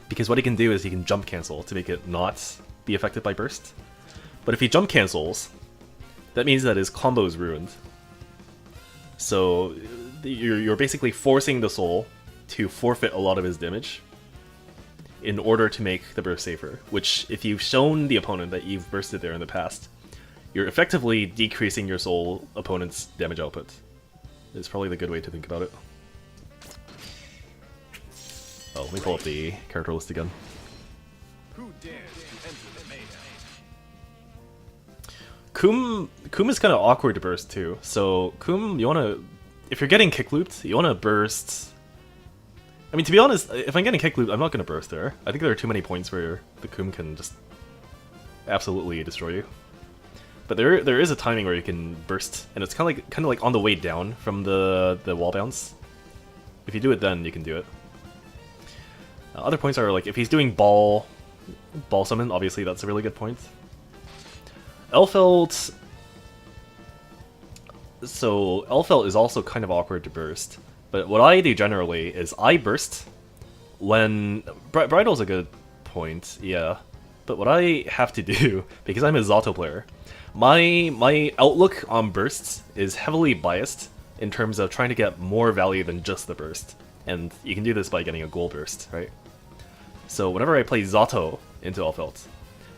because what he can do is he can jump cancel to make it not be affected by burst. But if he jump cancels, that means that his combo is ruined. So you're basically forcing the Soul to forfeit a lot of his damage in order to make the burst safer, which, if you've shown the opponent that you've bursted there in the past, you're effectively decreasing your Soul opponent's damage output. It's probably the good way to think about it. Oh, let me pull up the character list again. Who dares to enter the mayhem? Kum is kind of awkward to burst too. So Kum, you want to, if you're getting kick looped, you want to burst. I mean, to be honest, if I'm getting kick looped, I'm not going to burst there. I think there are too many points where the Kum can just absolutely destroy you. But there is a timing where you can burst, and it's kind of like on the way down from the wall bounce. If you do it then, you can do it. Other points are like if he's doing ball summon, obviously that's a really good point. Elfelt. So Elfelt is also kind of awkward to burst. But what I do generally is I burst when... Bridal's a good point, yeah. But what I have to do, because I'm a Zato player, my outlook on bursts is heavily biased in terms of trying to get more value than just the burst. And you can do this by getting a goal burst, right? So whenever I play Zato into Elfelt,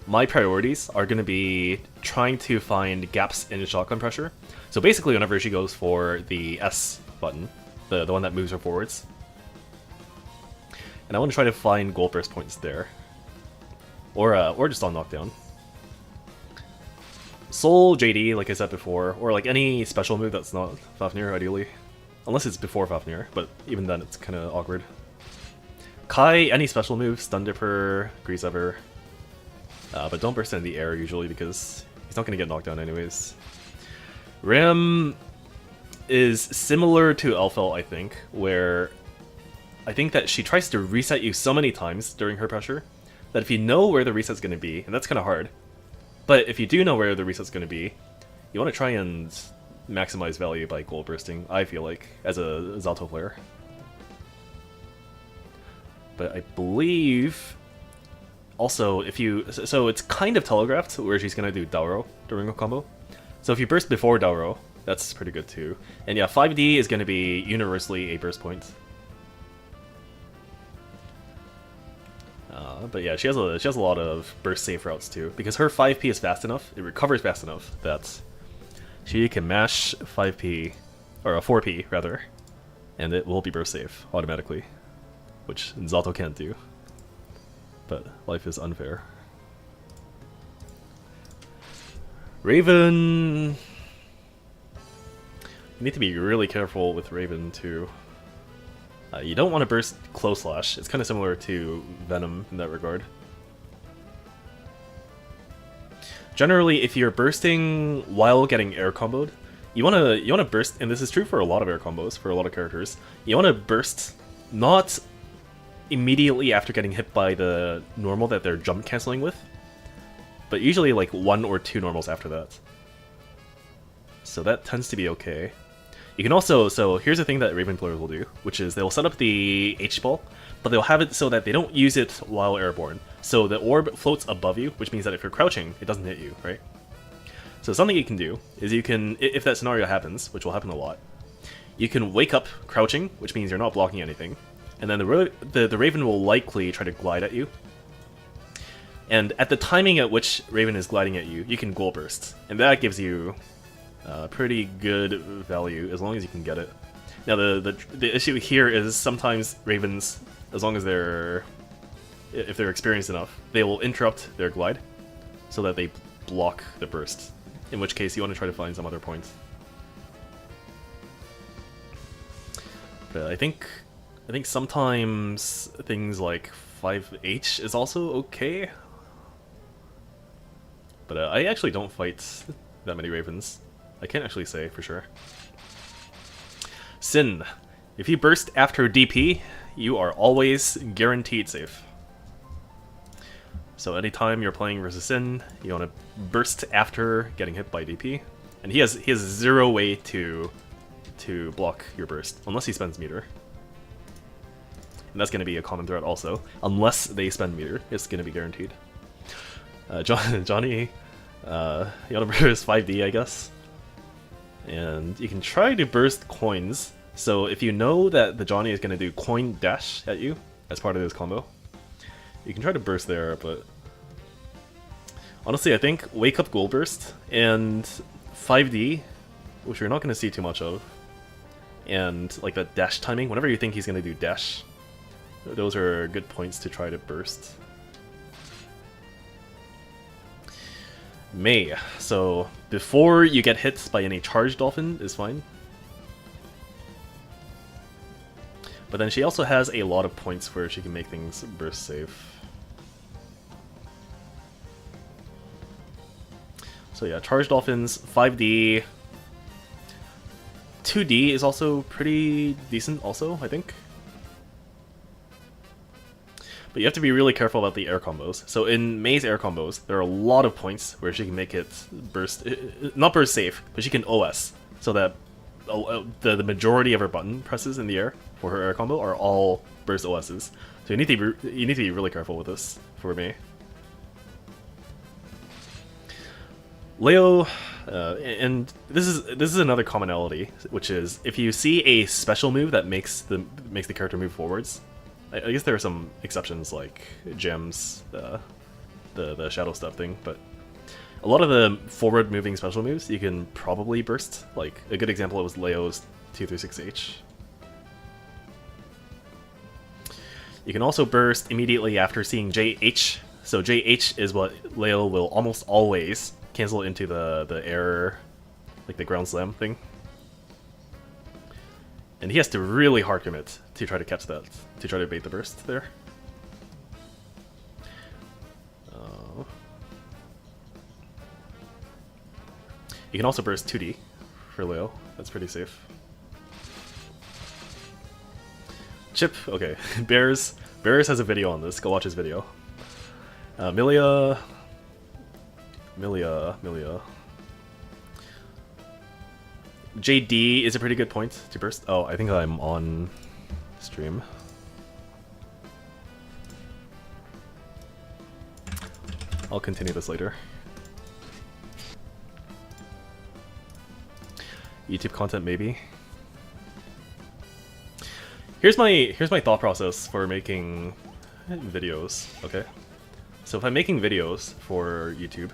my priorities are going to be trying to find gaps in shotgun pressure. So basically whenever she goes for the S button, the one that moves her forwards. And I want to try to find goal burst points there. Or just on knockdown. Soul JD, like I said before, or like any special move that's not Fafnir, ideally. Unless it's before Fafnir, but even then it's kind of awkward. Kai, any special move, Stun Dipper, Grease Ever. But don't burst in the air usually because he's not going to get knocked down anyways. Ram is similar to Elfel, I think, where I think that she tries to reset you so many times during her pressure that if you know where the reset's going to be, and that's kind of hard, but if you do know where the reset's going to be, you want to try and maximize value by goal bursting, I feel like, as a Zato player. But I believe also if you... So it's kind of telegraphed where she's going to do Dauro during a combo. So if you burst before Dauro, that's pretty good too. And yeah, 5D is going to be universally a burst point. But yeah, she has a lot of burst safe routes too, because her 5P is fast enough, it recovers fast enough that she can mash 5P, or a 4P rather, and it will be burst safe automatically, which Zato can't do. But life is unfair. Raven... You need to be really careful with Raven too. You don't want to burst Close Slash. It's kind of similar to Venom in that regard. Generally, if you're bursting while getting air comboed, you wanna burst, and this is true for a lot of air combos for a lot of characters. You wanna burst not immediately after getting hit by the normal that they're jump canceling with, but usually like 1 or 2 normals after that. So that tends to be okay. You can also, so here's the thing that Raven players will do, which is they'll set up the H-ball, but they'll have it so that they don't use it while airborne. So the orb floats above you, which means that if you're crouching, it doesn't hit you, right? So something you can do is you can, if that scenario happens, which will happen a lot, you can wake up crouching, which means you're not blocking anything, and then the Raven will likely try to glide at you. And at the timing at which Raven is gliding at you, you can goal burst, and that gives you pretty good value as long as you can get it. Now the issue here is sometimes Ravens, as long as if they're experienced enough, they will interrupt their glide so that they block the burst. In which case you want to try to find some other point. But I think sometimes things like 5H is also okay. But I actually don't fight that many Ravens. I can't actually say for sure. Sin. If you burst after DP, you are always guaranteed safe. So anytime you're playing versus Sin, you want to burst after getting hit by DP. And he has 0 way to block your burst, unless he spends meter. And that's going to be a common threat also. Unless they spend meter, it's going to be guaranteed. Johnny, you want to burst 5D, I guess. And you can try to burst coins. So if you know that the Johnny is going to do coin dash at you as part of this combo, you can try to burst there, but honestly I think Wake Up Goal Burst and 5D, which you're not going to see too much of, and like that dash timing, whenever you think he's going to do dash, those are good points to try to burst. Mei. So before you get hit by any charged dolphin is fine. But then she also has a lot of points where she can make things burst safe. So yeah, charged dolphins, 5D. 2D is also pretty decent also, I think. But you have to be really careful about the air combos. So in Mei's air combos, there are a lot of points where she can make it burst, not burst safe, but she can OS, so that the majority of her button presses in the air for her air combo are all burst OSs. So you need to be really careful with this for Mei. Leo, and this is another commonality, which is if you see a special move that makes the character move forwards. I guess there are some exceptions like gems, the shadow stuff thing, but a lot of the forward moving special moves you can probably burst. Like a good example was Leo's 236H. You can also burst immediately after seeing JH. So JH is what Leo will almost always cancel into the air, like the ground slam thing. And he has to really hard commit to try to catch that, to try to bait the burst there. You can also burst 2D for Leo. That's pretty safe. Chip, okay. Bears has a video on this. Go watch his video. Milia. JD is a pretty good point to burst. Oh, I think I'm on stream. I'll continue this later. YouTube content maybe. Here's my thought process for making videos, okay? So if I'm making videos for YouTube,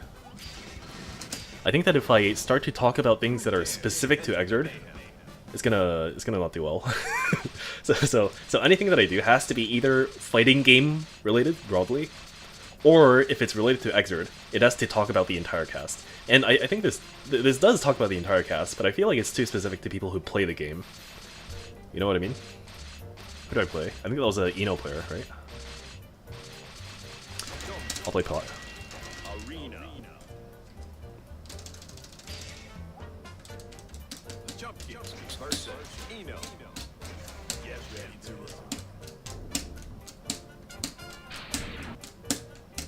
I think that if I start to talk about things that are specific to Exord, it's gonna not do well. so anything that I do has to be either fighting game related broadly, or if it's related to Exord, it has to talk about the entire cast. And I think this does talk about the entire cast, but I feel like it's too specific to people who play the game. You know what I mean? Who do I play? I think that was an Eno player, right? I'll play Pot. Arena. Jump kick versus Eno. Get ready to roll.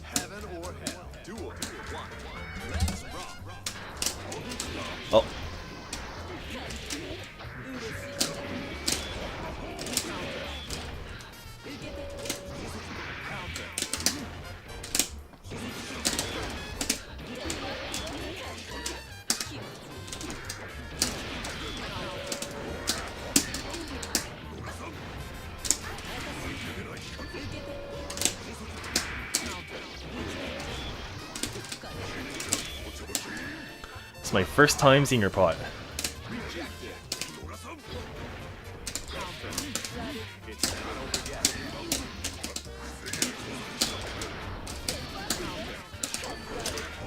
Heaven or hell. Duel. One. Let's rock. Oh. It's my first time seeing your pot.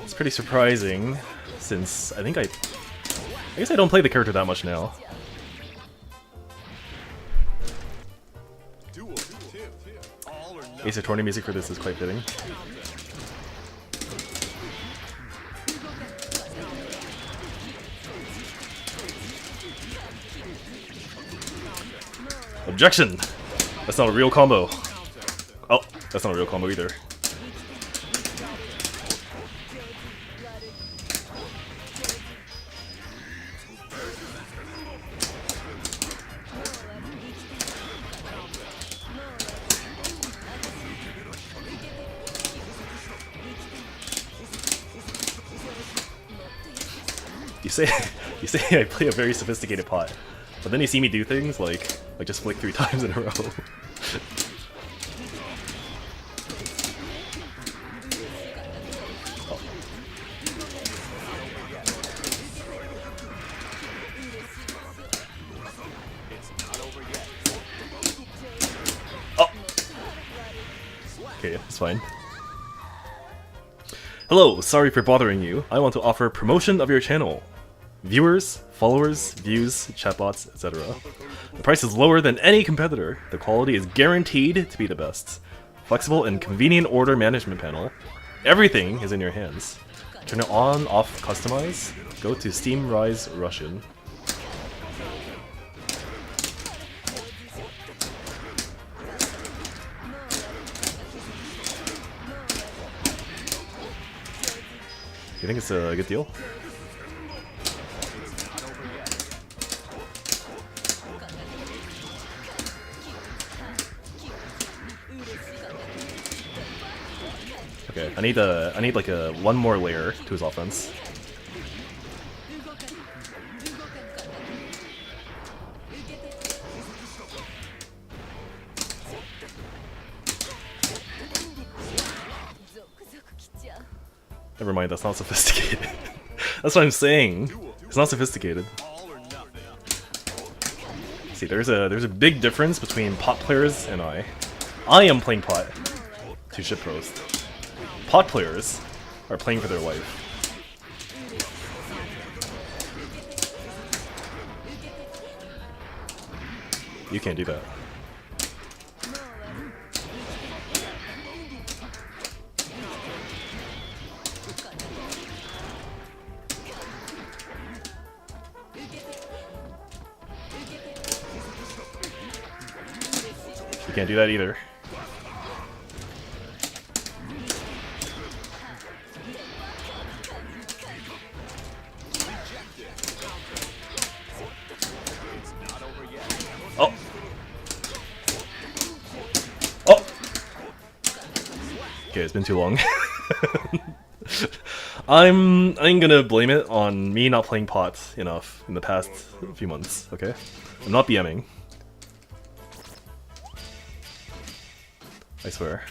It's pretty surprising, since I guess I don't play the character that much now. Ace of tourney music for this is quite fitting. Objection! That's not a real combo. Oh, that's not a real combo either. You say I play a very sophisticated pot, but then you see me do things like just flick 3 times in a row. Oh. Okay, it's fine. Hello, sorry for bothering you. I want to offer promotion of your channel. Viewers, followers, views, chatbots, etc. The price is lower than any competitor. The quality is guaranteed to be the best. Flexible and convenient order management panel. Everything is in your hands. Turn it on, off, customize. Go to Steam Rise Russian. You think it's a good deal? Okay, I need like a one more layer to his offense. Never mind, that's not sophisticated. That's what I'm saying. It's not sophisticated. See, there's a big difference between pot players and I. I am playing pot to ship roast. Pot players are playing for their life. You can't do that. You can't do that either. Oh! Oh! Okay, it's been too long. I'm gonna blame it on me not playing pot enough in the past few months, okay? I'm not BMing. I swear.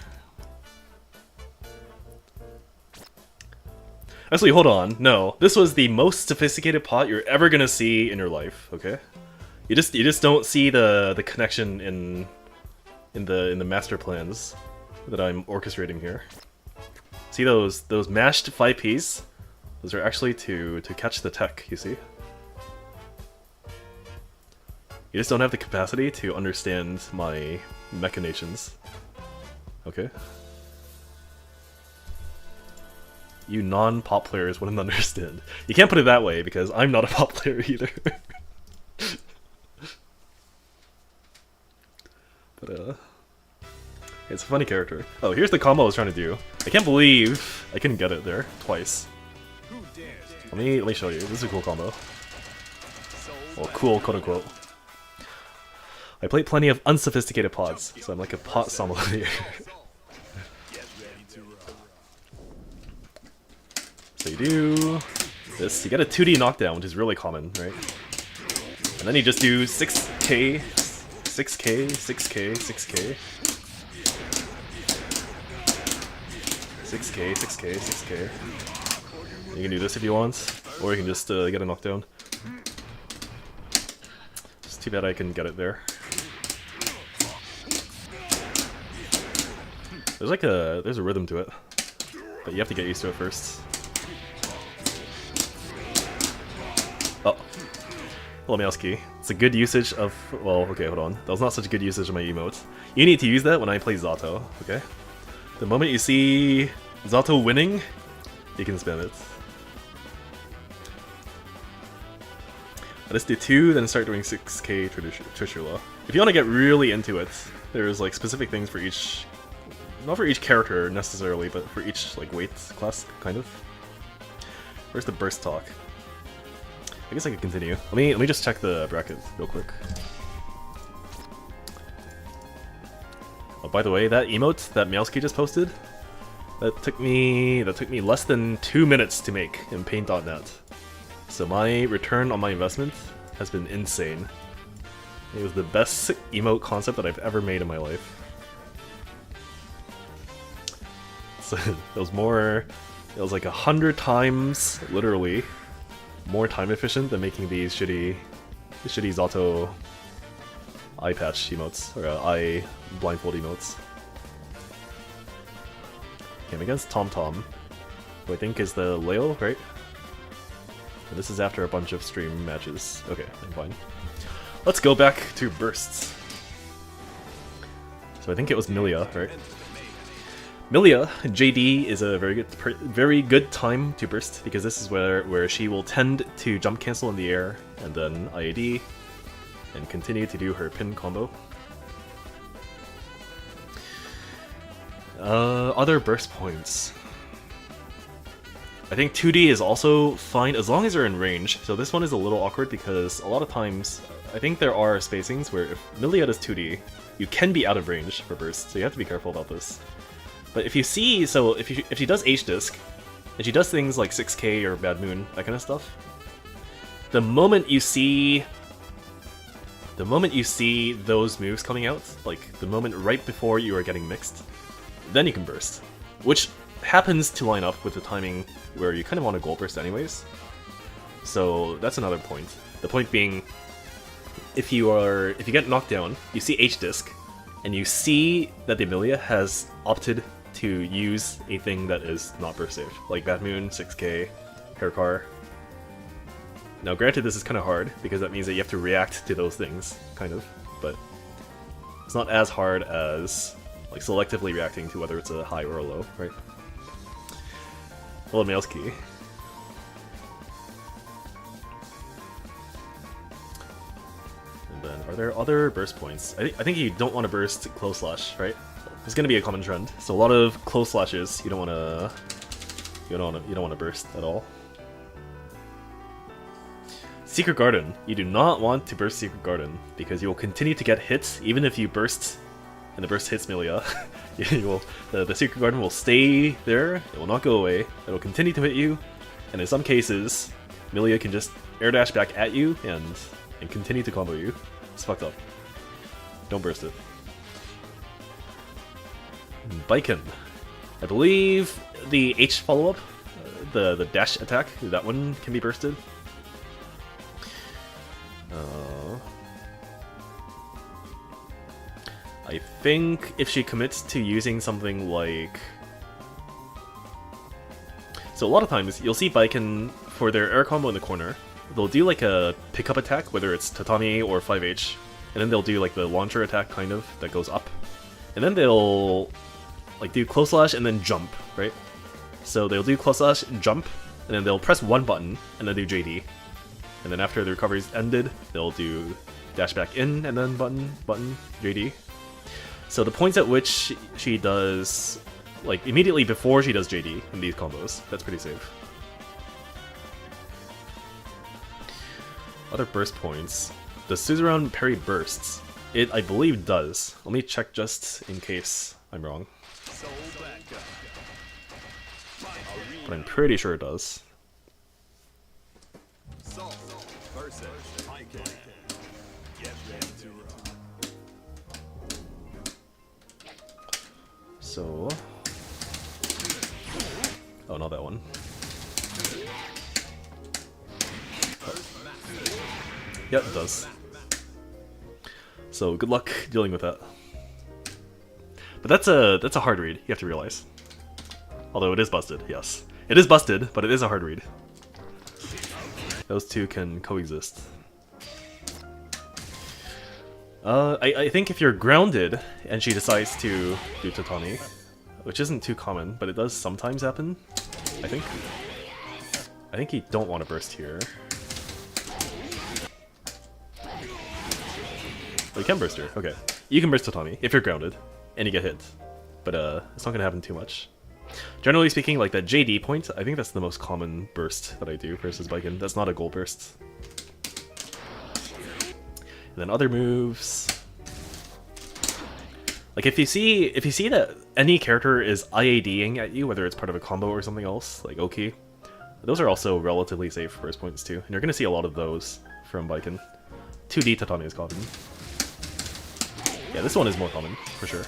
Actually, hold on. No, this was the most sophisticated pot you're ever gonna see in your life, okay? You just don't see the connection in the master plans that I'm orchestrating here. See those mashed 5Ps? Those are actually to catch the tech, you see? You just don't have the capacity to understand my machinations. Okay? You non-pop players wouldn't understand. You can't put it that way, because I'm not a pop player either. But, it's a funny character. Oh, here's the combo I was trying to do. I can't believe I couldn't get it there twice. Let me show you. This is a cool combo. Well, cool, quote-unquote. I played plenty of unsophisticated pods, so I'm like a pot sommelier. So you do this, you get a 2D knockdown, which is really common, right? And then you just do 6k, 6k, 6k, 6k. 6k, 6k, 6k. You can do this if you want, or you can just get a knockdown. It's too bad I can get it there. There's a rhythm to it, but you have to get used to it first. Oh, hello Meowski. It's a good usage of, well, okay, hold on. That was not such a good usage of my emote. You need to use that when I play Zato, okay? The moment you see Zato winning, you can spam it. Let's do 2, then start doing 6k Trishula. If you want to get really into it, there's like specific things for each, not for each character necessarily, but for each like weight class, kind of. Where's the burst talk? I guess I could continue. Let me just check the bracket real quick. Oh, by the way, that emote that Meowski just posted, that took me less than 2 minutes to make in Paint.net. So my return on my investment has been insane. It was the best emote concept that I've ever made in my life. So it was like 100 times, literally, more time efficient than making these shitty Zato eye patch emotes, or eye blindfold emotes. Okay, I'm against TomTom, who I think is the Leo, right? And this is after a bunch of stream matches. Okay, I'm fine. Let's go back to bursts. So I think it was Milia, right? Milia, JD, is a very good time to burst, because this is where she will tend to jump cancel in the air, and then IAD, and continue to do her pin combo. Other burst points. I think 2D is also fine, as long as you're in range. So this one is a little awkward, because a lot of times, I think there are spacings where if Milia does 2D, you can be out of range for burst, so you have to be careful about this. But if you see, so if she does H-Disc, and she does things like 6k or Bad Moon, that kind of stuff, the moment you see those moves coming out, like the moment right before you are getting mixed, then you can burst. Which happens to line up with the timing where you kind of want to goal burst anyways. So that's another point. The point being, if you get knocked down, you see H-Disc, and you see that the Amelia has opted to use a thing that is not burst safe, like Bad Moon, 6k, Hair Car. Now granted, this is kind of hard, because that means that you have to react to those things, kind of, but It's not as hard as like selectively reacting to whether it's a high or a low, right? Hold mouse key. And then, are there other burst points? I think you don't want to burst close slash, right? It's going to be a common trend. So a lot of close slashes, you don't want to burst at all. Secret Garden. You do not want to burst Secret Garden because you will continue to get hit even if you burst and the burst hits Milia. The Secret Garden will stay there, it will not go away, it will continue to hit you, and in some cases, Milia can just air dash back at you and continue to combo you. It's fucked up. Don't burst it. Baiken. I believe the H follow-up, the dash attack, that one can be bursted. I think if she commits to using something like... So a lot of times, you'll see Baiken, for their air combo in the corner, they'll do like a pickup attack, whether it's Tatami or 5H, and then they'll do like the launcher attack kind of, that goes up. And then they'll like do close slash and then jump, right? So they'll do close slash, jump, and then they'll press one button, and then do JD. And then after the recovery's ended, they'll do dash back in, and then button, JD. So the points at which she does, like immediately before she does JD in these combos, that's pretty safe. Other burst points. Does Suzerain parry bursts? It, I believe, does. Let me check just in case I'm wrong. But I'm pretty sure it does. So... Oh, not that one. Yep, it does. So good luck dealing with that. But that's a hard read, you have to realize. Although it is busted, yes. It is busted, but it is a hard read. Those two can coexist. I think if you're grounded and she decides to do Tatami, which isn't too common, but it does sometimes happen, I think you don't want to burst here. Oh, you can burst her, okay. You can burst Tatami if you're grounded and you get hit, but it's not gonna happen too much. Generally speaking, like that JD point, I think that's the most common burst that I do versus Baiken. That's not a goal burst. And then other moves, like if you see that any character is IADing at you, whether it's part of a combo or something else, like Oki, those are also relatively safe burst points too. And you're gonna see a lot of those from Baiken. 2D Tatami is common. Yeah, this one is more common for sure.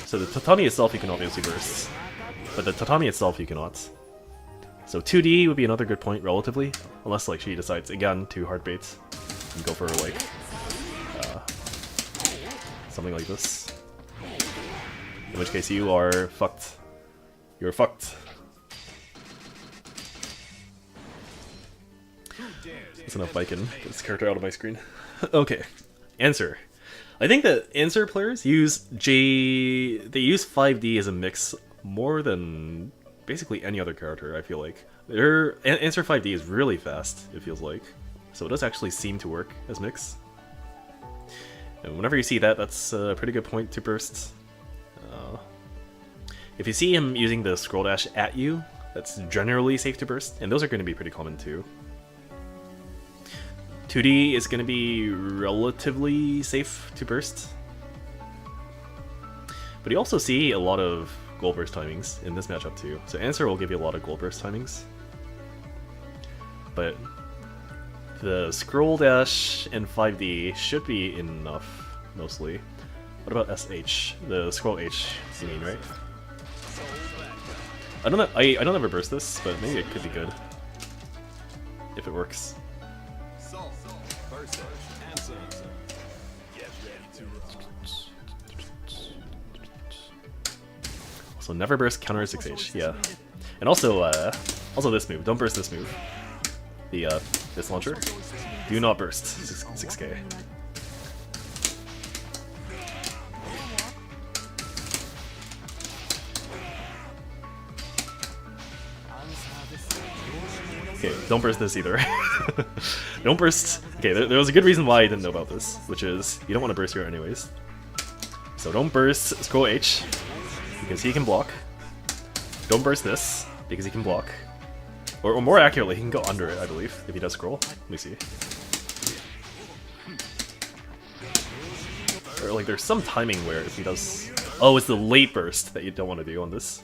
So the Tatami itself you can obviously burst, but the Tatami itself you cannot. So 2D would be another good point, relatively, unless like she decides again to hard bait and go for like something like this. In which case you are fucked. You're fucked. That's enough Baiken. Get this character out of my screen. Okay, Answer. I think that Answer players use they use 5D as a mix more than basically any other character, I feel like. Answer 5D is really fast, it feels like. So it does actually seem to work as mix. And whenever you see that, that's a pretty good point to burst. If you see him using the scroll dash at you, that's generally safe to burst, and those are going to be pretty common too. 2D is going to be relatively safe to burst. But you also see a lot of goal burst timings in this matchup too. So Answer will give you a lot of goal burst timings. But the scroll dash and 5D should be enough, mostly. What about SH? The scroll H, you mean, right? I don't ever burst this, but maybe it could be good. If it works. So never burst counter 6H, yeah. And also this move, don't burst this move. The this launcher. Do not burst. 6k. Okay, don't burst this either. Don't burst. Okay, there was a good reason why I didn't know about this, which is you don't want to burst here anyways. So don't burst scroll H, because he can block. Don't burst this, because he can block. Or more accurately, he can go under it, I believe, if he does scroll. Let me see. Or like there's some timing where if he does... Oh, it's the late burst that you don't want to do on this.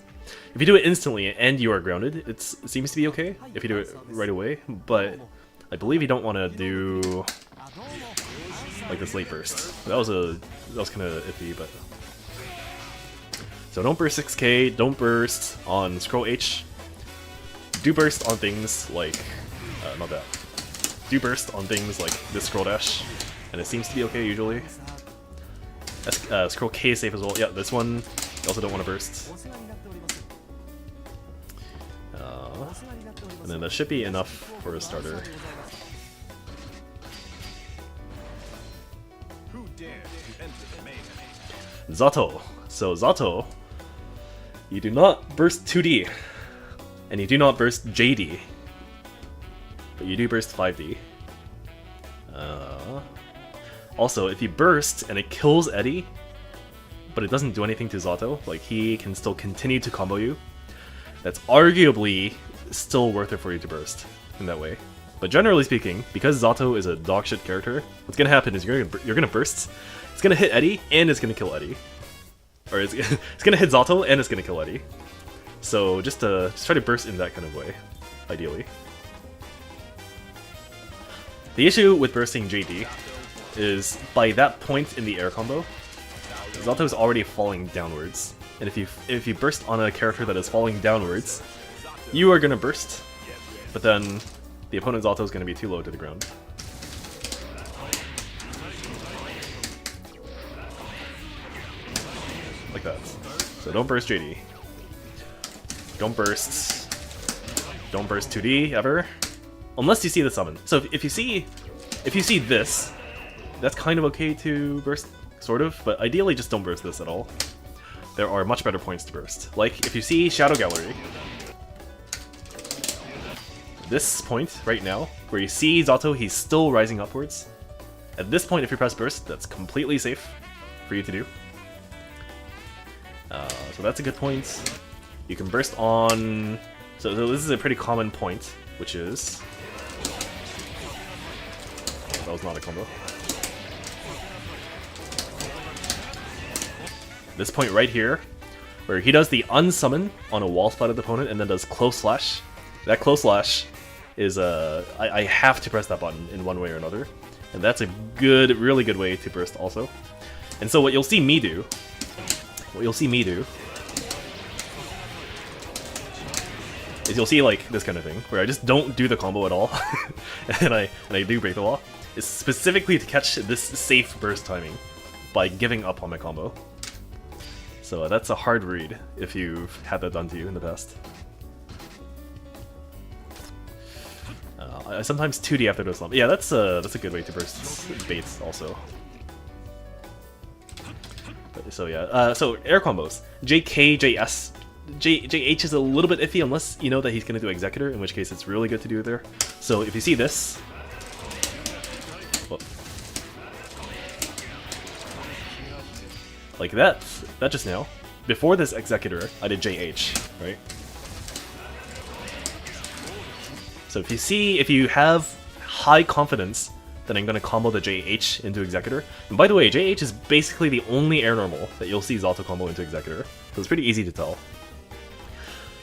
If you do it instantly and you are grounded, it seems to be okay if you do it right away, but I believe you don't want to do like this late burst. That was kind of iffy, but so don't burst 6k, don't burst on scroll H. Do burst on things like not that. Do burst on things like this scroll dash, and it seems to be okay usually. Scroll K is safe as well. Yeah, this one you also don't want to burst. And then that should be enough for a starter. Who dared to enter the main? Zato. So Zato, you do not burst 2D, and you do not burst JD, but you do burst 5D. Also, if you burst and it kills Eddie, but it doesn't do anything to Zato, like he can still continue to combo you, that's arguably still worth it for you to burst in that way. But generally speaking, because Zato is a dogshit character, what's gonna happen is you're gonna burst, it's gonna hit Eddie, and it's gonna kill Eddie. Or it's gonna hit Zato, and it's gonna kill Eddie. So just try to burst in that kind of way, ideally. The issue with bursting JD is by that point in the air combo, Zato is already falling downwards. And if you burst on a character that is falling downwards, you are gonna burst, but then the opponent's Zato is gonna be too low to the ground. Like that. So don't burst JD. Don't burst 2D ever, unless you see the summon. So if you see this, that's kind of okay to burst, sort of, but ideally just don't burst this at all. There are much better points to burst. Like if you see Shadow Gallery, this point right now, where you see Zato, he's still rising upwards. At this point, if you press burst, that's completely safe for you to do. So that's a good point. You can burst on... So this is a pretty common point, which is... That was not a combo. This point right here, where he does the unsummon on a wall splatted opponent and then does close slash. That close slash is I have to press that button in one way or another, and that's a good, really good way to burst also. And so what you'll see me do, is you'll see like this kind of thing, where I just don't do the combo at all, and I do break the law. It's specifically to catch this safe burst timing by giving up on my combo. So that's a hard read if you've had that done to you in the past. I sometimes 2D after those slump. Yeah, that's a good way to burst baits also. So yeah, so air combos. JK, JS, JH is a little bit iffy unless you know that he's gonna do Executor, in which case it's really good to do there. So if you see this, whoop, like that just now. Before this Executor, I did JH, right? So if you have high confidence that I'm gonna combo the JH into Executor, and by the way, JH is basically the only air normal that you'll see Zato combo into Executor, so it's pretty easy to tell.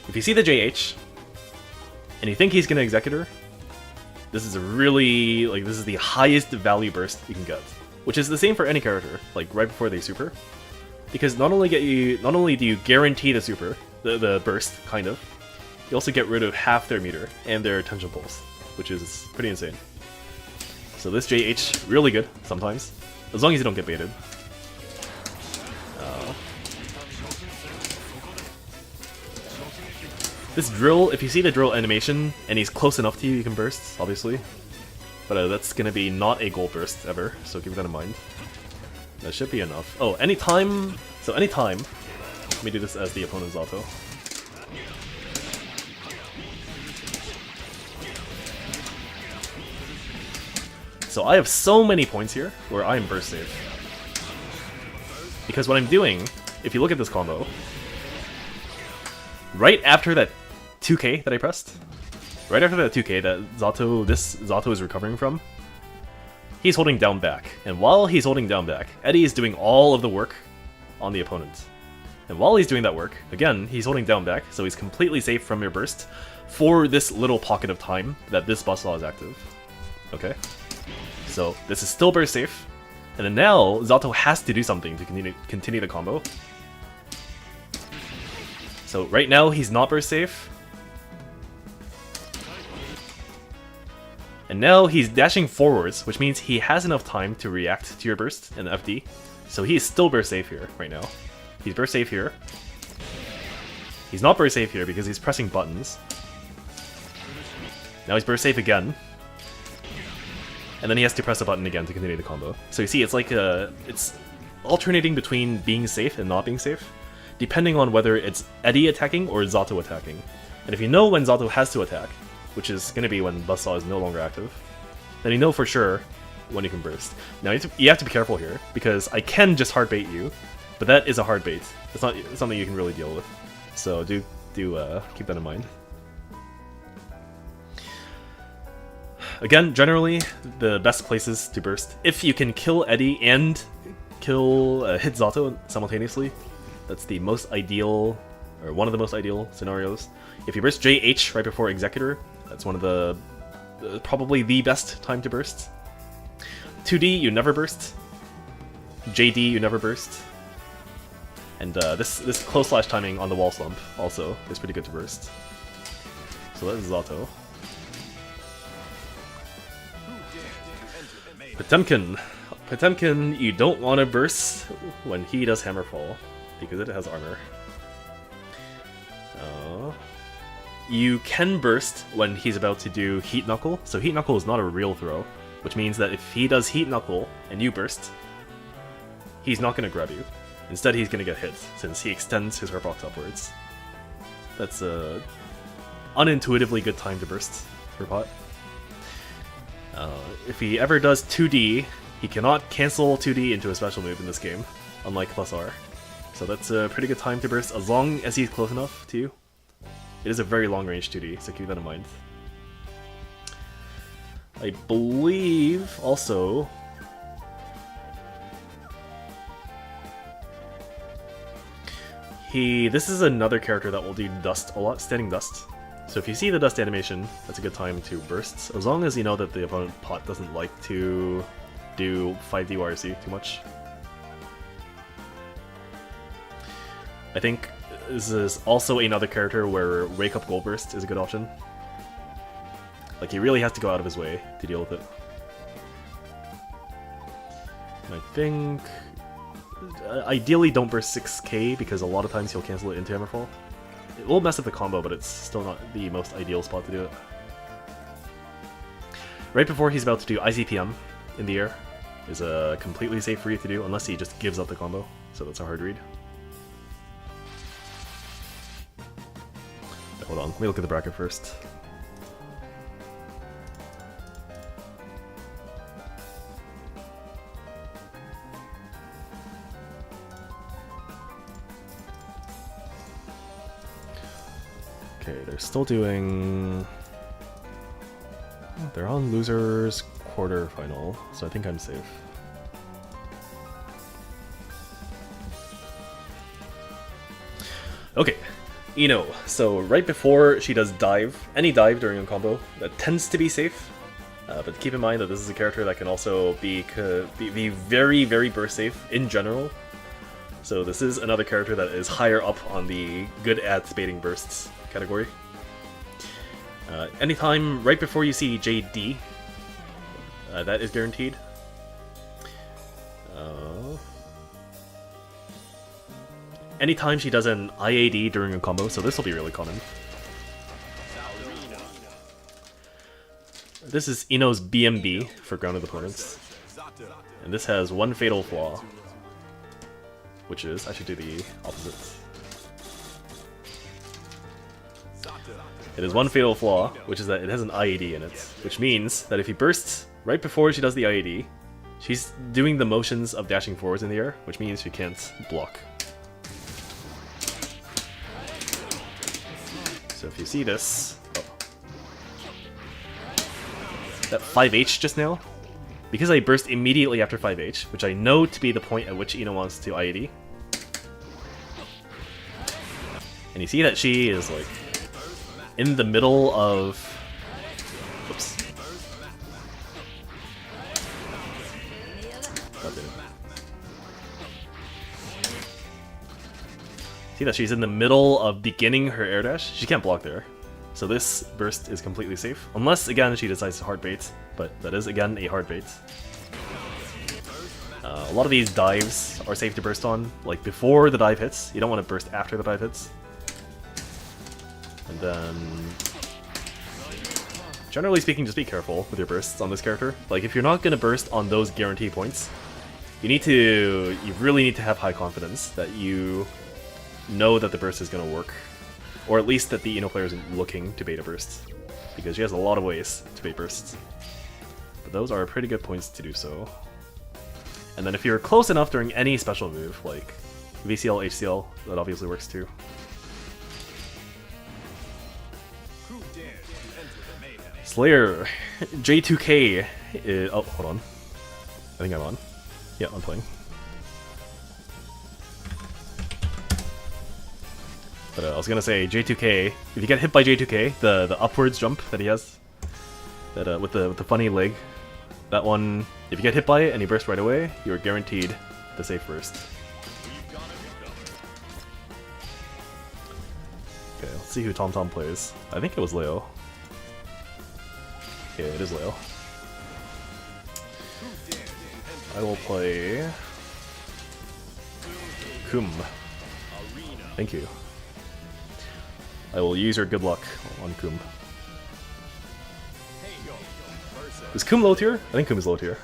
If you see the JH, and you think he's gonna Executor, this is a really, like, this is the highest value burst you can get. Which is the same for any character, like right before they super. Because not only do you guarantee the super, the burst, kind of, you also get rid of half their meter and their attention pulse, which is pretty insane. So this JH, really good, sometimes, as long as you don't get baited. This drill, if you see the drill animation, and he's close enough to you, you can burst, obviously. but that's gonna be not a goal burst ever, so keep that in mind. That should be enough. Oh, anytime... So anytime... Let me do this as the opponent's auto. So I have so many points here where I am burst safe. Because what I'm doing, if you look at this combo, right after that 2k that I pressed, right after that 2k that Zato is recovering from, he's holding down back. And while he's holding down back, Eddie is doing all of the work on the opponent. And while he's doing that work, again, he's holding down back, so he's completely safe from your burst for this little pocket of time that this buzzsaw is active. Okay? So this is still burst safe. And then now, Zato has to do something to continue the combo. So right now, he's not burst safe. And now he's dashing forwards, which means he has enough time to react to your burst and FD. So he is still burst safe here, right now. He's burst safe here. He's not burst safe here because he's pressing buttons. Now he's burst safe again. And then he has to press a button again to continue the combo. So you see, it's like it's alternating between being safe and not being safe, depending on whether it's Eddie attacking or Zato attacking. And if you know when Zato has to attack, which is going to be when Buzzsaw is no longer active, then you know for sure when you can burst. Now you have to be careful here, because I can just hard bait you, but that is a hard bait. It's not something you can really deal with. So do keep that in mind. Again, generally, the best places to burst, if you can kill Eddie and hit Zato simultaneously, that's the most ideal, or one of the most ideal scenarios. If you burst JH right before Executor, that's one of the, probably the best time to burst. 2D, you never burst. JD, you never burst. And this close slash timing on the wall slump also is pretty good to burst. So that is Zato. Potemkin, you don't want to burst when he does Hammerfall, because it has armor. You can burst when he's about to do Heat Knuckle, so Heat Knuckle is not a real throw, which means that if he does Heat Knuckle and you burst, he's not going to grab you. Instead, he's going to get hit, since he extends his Hurtbox upwards. That's a unintuitively good time to burst for Pot. If he ever does 2D, he cannot cancel 2D into a special move in this game, unlike plus R. So that's a pretty good time to burst, as long as he's close enough to you. It is a very long range 2D, so keep that in mind. I believe, also... This is another character that will do dust a lot, standing dust. So if you see the dust animation, that's a good time to burst, as long as you know that the opponent Pot doesn't like to do 5D YRC too much. I think this is also another character where Wake Up Gold Burst is a good option. Like, he really has to go out of his way to deal with it. And I think... ideally don't burst 6k, because a lot of times he'll cancel it into Hammerfall. It will mess up the combo, but it's still not the most ideal spot to do it. Right before he's about to do ICPM in the air is a completely safe read to do, unless he just gives up the combo, so that's a hard read. Hold on, let me look at the bracket first. Okay, they're still doing... They're on losers quarterfinal, so I think I'm safe. Okay, Ino. So right before she does dive, any dive during a combo, that tends to be safe. But keep in mind that this is a character that can also be very, very burst safe in general. So this is another character that is higher up on the good at baiting bursts category. Anytime right before you see JD, that is guaranteed. Anytime she does an IAD during a combo, so this will be really common. This is Ino's BMB for grounded opponents. And this has one fatal flaw. Which is, I should do the opposite. It has one fatal flaw, which is that it has an IED in it. Which means that if he bursts right before she does the IED, she's doing the motions of dashing forwards in the air, which means she can't block. So if you see this, that 5H just now, because I burst immediately after 5H, which I know to be the point at which Ino wants to IED, and you see that she is like in the middle of, whoops. See that she's in the middle of beginning her air dash? She can't block there. So this burst is completely safe. Unless, again, she decides to hard bait. But that is, again, a hard bait. A lot of these dives are safe to burst on, like before the dive hits. You don't want to burst after the dive hits. And then, generally speaking, just be careful with your bursts on this character. Like, if you're not going to burst on those guarantee points, you really need to have high confidence that you know that the burst is going to work. Or at least that the Ino player isn't looking to bait a burst. Because she has a lot of ways to bait bursts. But those are pretty good points to do so. And then if you're close enough during any special move, like VCL, HCL, that obviously works too. Slayer, J2K is, oh, hold on. I think I'm on. Yeah, I'm playing. But I was gonna say, J2K, if you get hit by J2K, the upwards jump that he has, that with the funny leg, that one, if you get hit by it and you burst right away, you're guaranteed the safe burst. Okay, let's see who TomTom plays. I think it was Leo. Yeah, it is Leo. I will play Kum. Thank you. I will use your good luck on Kum. Is Kum low tier? I think Kum is low tier.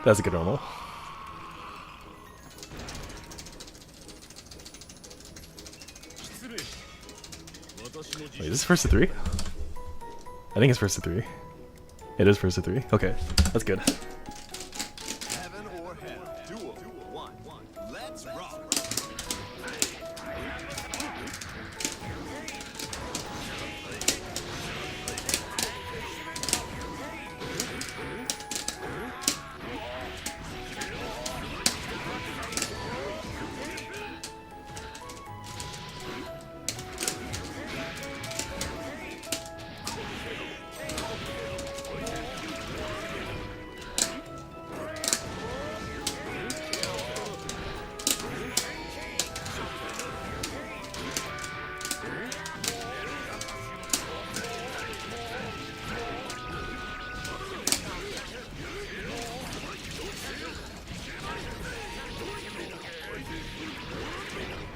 That's a good normal. Wait, is this first to 3? I think it's first to 3. It is first to 3. Okay, that's good. Heaven or hell. Duel. One. Let's rock.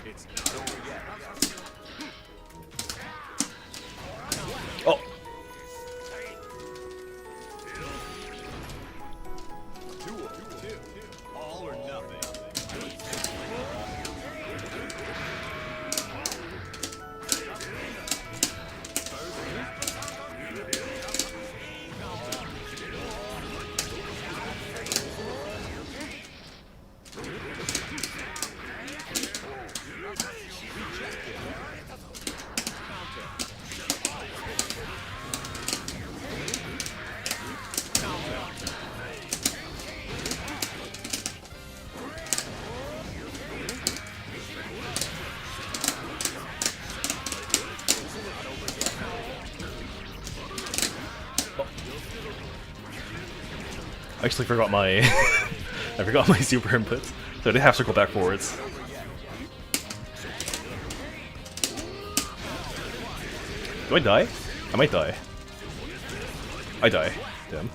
It's not over yet. Oh! Duel. All or nothing. I actually forgot my I forgot my super inputs, so I did have to go back forwards. Do I die? I might die. I die. Damn.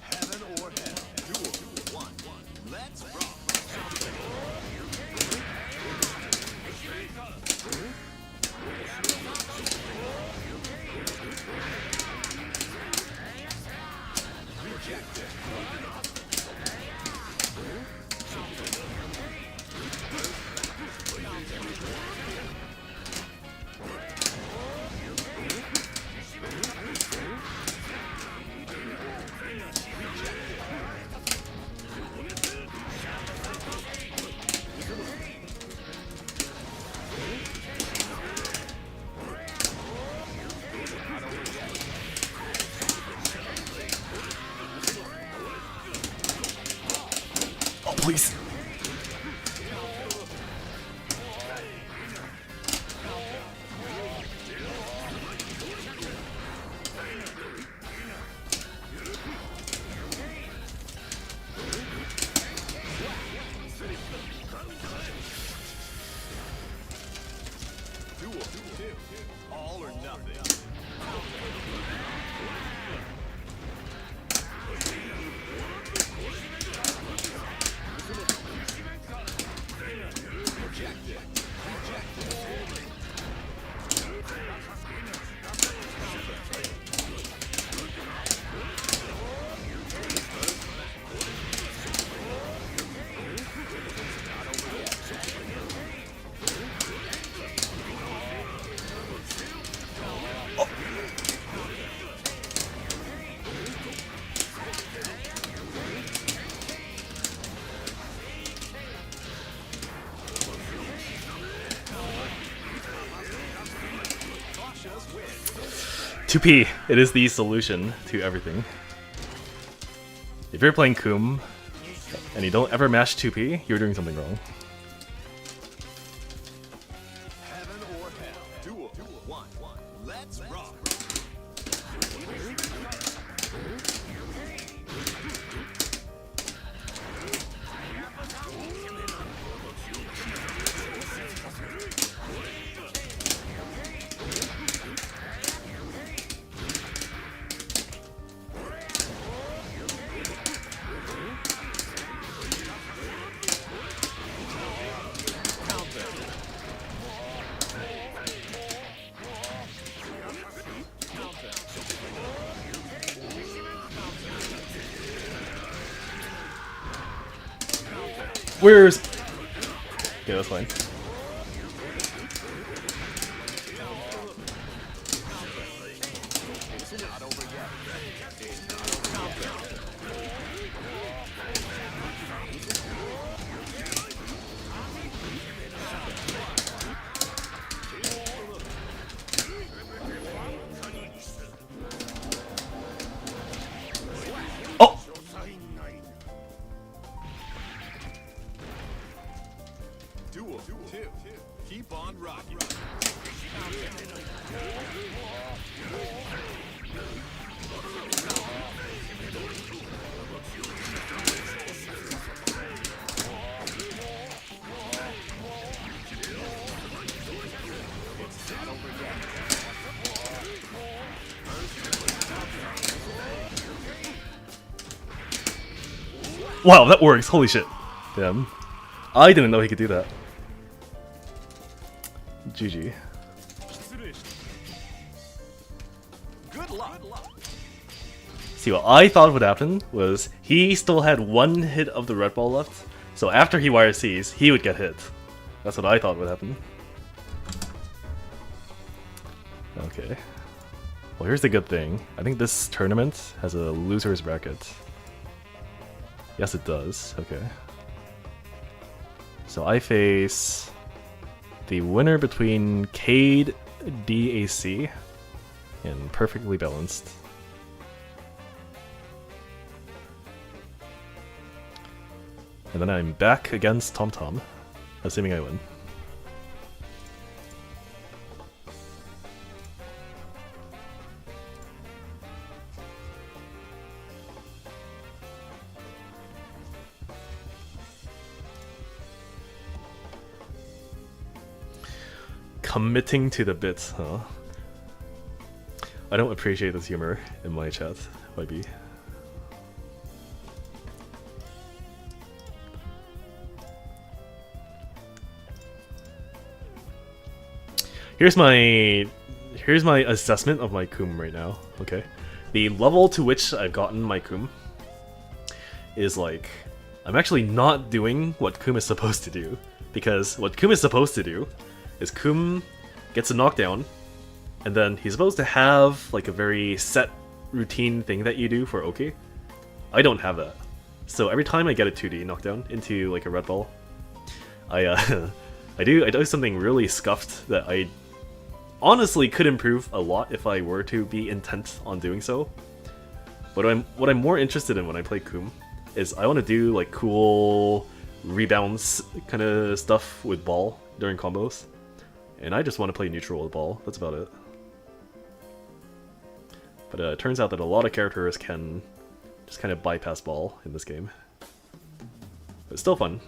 Heaven or hell. Duel. One. Let's rock. Oh, please. Duel. All or nothing. Cautious win. 2P, it is the solution to everything. If you're playing Koom and you don't ever mash 2P, you're doing something wrong. Heaven or hell. Duel. One. Let's rock. Where's... Okay, that's fine. Oh! Duel 2. Keep on rocking. Wow, that works. Holy shit. Damn. I didn't know he could do that. GG. Good luck. See, what I thought would happen was he still had one hit of the red ball left, so after he YRCs, he would get hit. That's what I thought would happen. Okay. Well, here's the good thing. I think this tournament has a loser's bracket. Yes, it does. Okay. So I face the winner between Cade DAC and Perfectly Balanced. And then I'm back against TomTom, assuming I win. Committing to the bits, huh? I don't appreciate this humor in my chat, YB. Here's my assessment of my Kum right now, okay? The level to which I've gotten my Kum is like, I'm actually not doing what Kum is supposed to do. Because what Kum is supposed to do is Kum gets a knockdown, and then he's supposed to have like a very set routine thing that you do for Oki. I don't have that. So every time I get a 2D knockdown into like a red ball, I do something really scuffed that I honestly could improve a lot if I were to be intent on doing so. But what I'm more interested in when I play Kum is I want to do like cool rebounds kind of stuff with ball during combos. And I just want to play neutral with ball, that's about it. But it turns out that a lot of characters can just kind of bypass ball in this game. But it's still fun.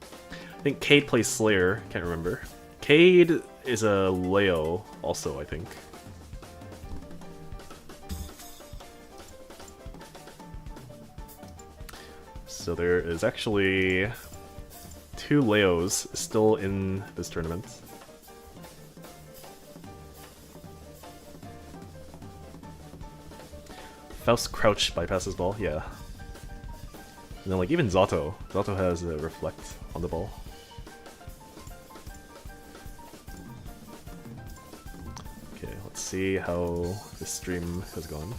I think Cade plays Slayer, can't remember. Cade is a Leo also, I think. So there is actually 2 Leos still in this tournament. Faust Crouch bypasses ball, yeah. And then like even Zato has a reflect on the ball. Okay, let's see how this stream has gone.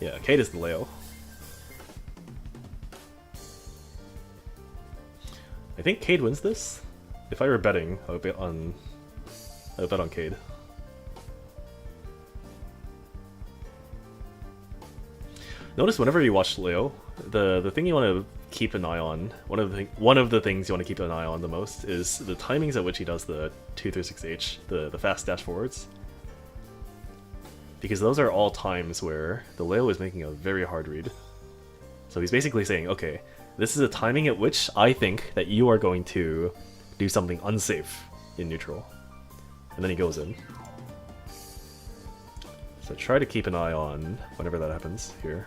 Yeah, Cade is the Leo. I think Cade wins this. If I were betting, I would bet on Cade. Notice whenever you watch Leo, the thing you want to keep an eye on, one of the things you want to keep an eye on the most is the timings at which he does the 236H, the fast dash forwards. Because those are all times where the Leo is making a very hard read. So he's basically saying, okay, this is a timing at which I think that you are going to do something unsafe in neutral. And then he goes in. So try to keep an eye on whenever that happens here.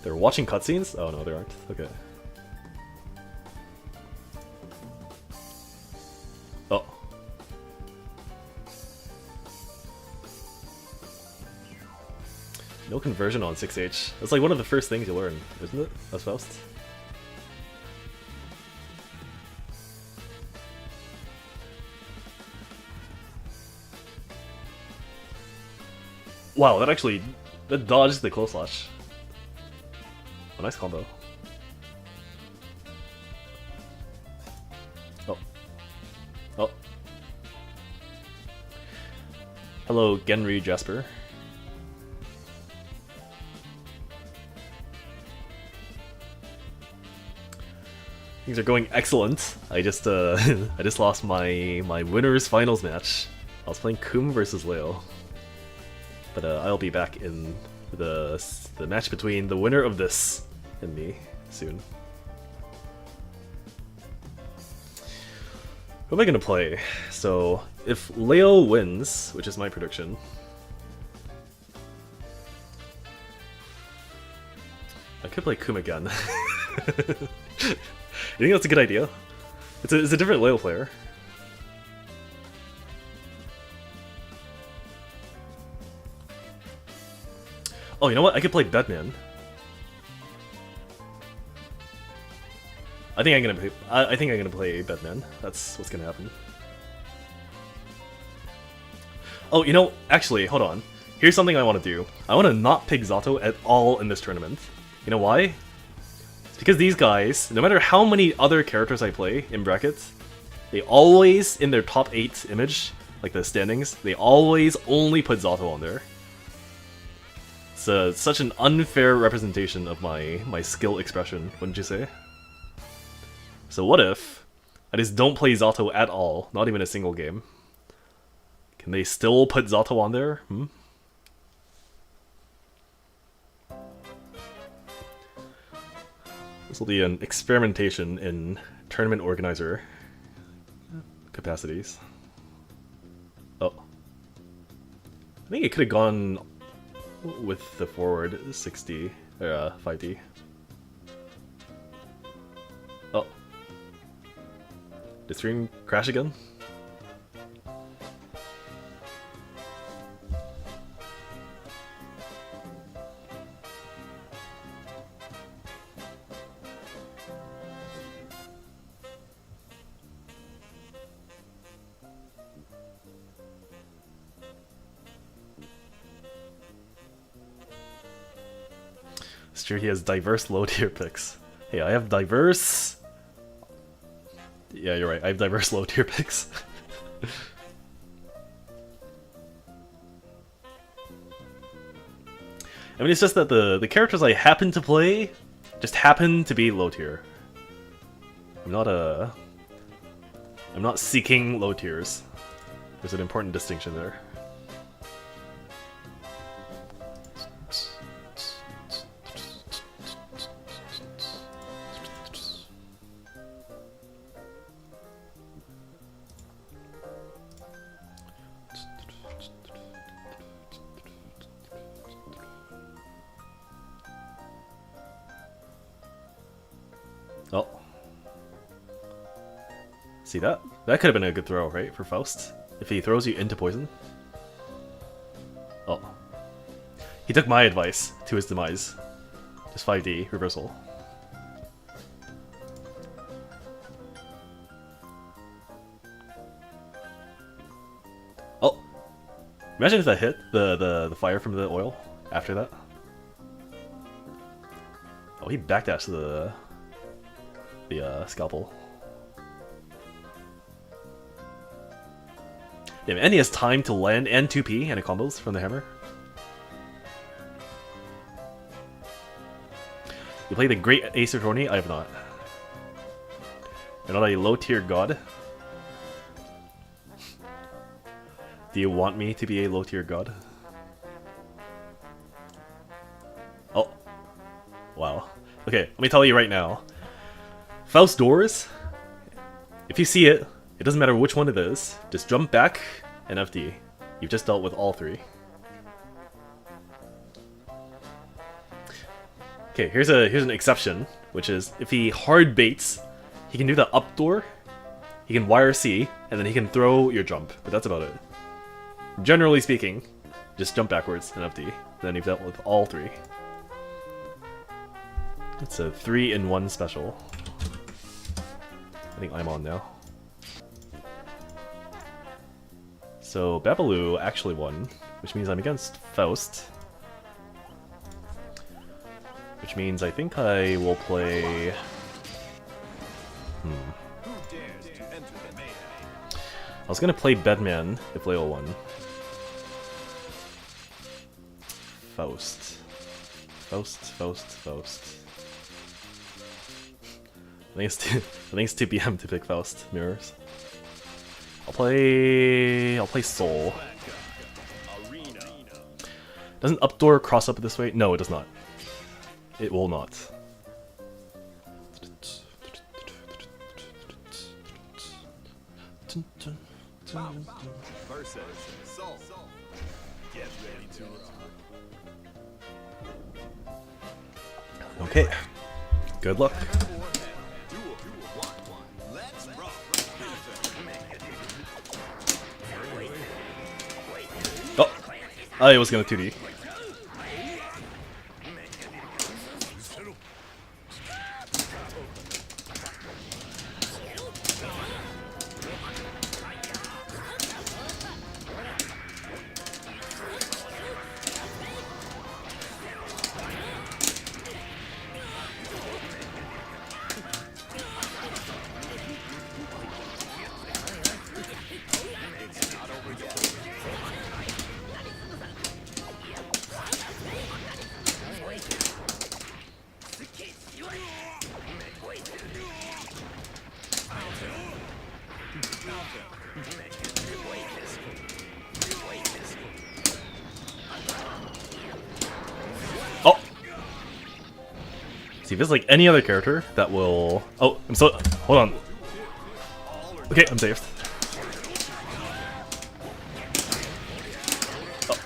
They're watching cutscenes? Oh no, they aren't. Okay. Oh. No conversion on 6H. That's like one of the first things you learn, isn't it? As Faust? Wow, that dodged the close slash. A nice combo. Oh. Oh. Hello, Genry Jasper. Things are going excellent. I just I just lost my winners finals match. I was playing Kum versus Leo. But I'll be back in the match between the winner of this and me soon. Who am I gonna play? So if Leo wins, which is my prediction, I could play Kum again. You think that's a good idea? It's a different Leo player. Oh, you know what? I could play Batman. I think I'm gonna play Batman. That's what's gonna happen. Oh, you know, actually, hold on. Here's something I want to do. I want to not pick Zato at all in this tournament. You know why? It's because these guys, no matter how many other characters I play in brackets, they always, in their top 8 image, like the standings, they always only put Zato on there. It's such an unfair representation of my skill expression, wouldn't you say? So what if I just don't play Zato at all, not even a single game? Can they still put Zato on there? Hmm? This will be an experimentation in tournament organizer capacities. Oh. I think it could have gone with the forward 60 or 5D. Oh. Did stream crash again? It's true, he has diverse low tier picks. Hey, I have diverse... Yeah, you're right, I have diverse low tier picks. I mean, it's just that the characters I happen to play just happen to be low tier. I'm not seeking low tiers. There's an important distinction there. Oh. See that? That could have been a good throw, right, for Faust? If he throws you into poison. Oh. He took my advice to his demise. Just 5D, reversal. Oh! Imagine if that hit, the fire from the oil after that. Oh, he backdashed the scalpel. Yeah, and he has time to land and 2P and it combos from the hammer. You play the Great Ace of Tourney? I have not. You're not a low tier god. Do you want me to be a low tier god? Oh. Wow. Okay, let me tell you right now. Faust doors, if you see it, it doesn't matter which one it is, just jump back and FD. You've just dealt with all three. Okay, here's an exception, which is if he hard baits, he can do the up door, he can wire C, and then he can throw your jump, but that's about it. Generally speaking, just jump backwards and up D, then you've dealt with all three. It's a 3-in-1 special. I think I'm on now. So Babaloo actually won, which means I'm against Faust. Which means I think I will play... I was gonna play Bedman if Leo won. Faust. I think it's 2 PM to pick Faust mirrors. I'll play Soul. Doesn't Updoor cross up this way? No, it does not. It will not. Okay. Good luck. Oh, I was gonna 2D. Oh! See, if it's like any other character, that will... Oh, I'm so... Hold on. Okay, I'm saved. Oh.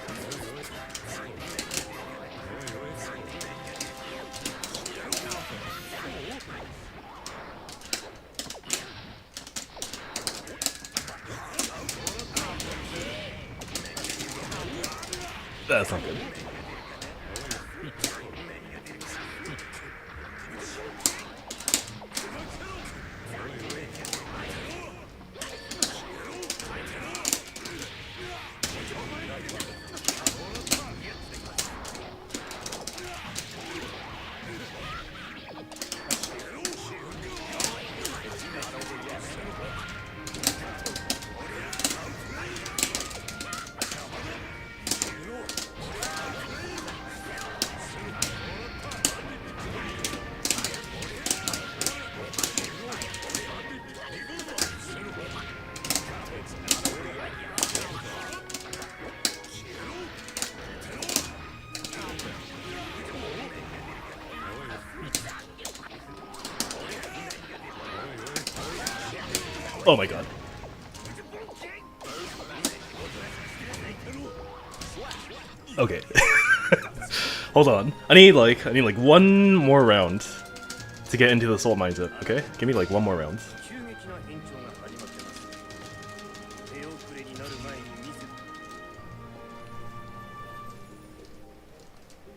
That's not good. Oh my god. Okay. Hold on. I need like one more round to get into the soul mindset, okay? Give me like one more round.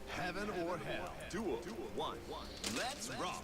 Heaven or hell. Duel 1. Let's rock.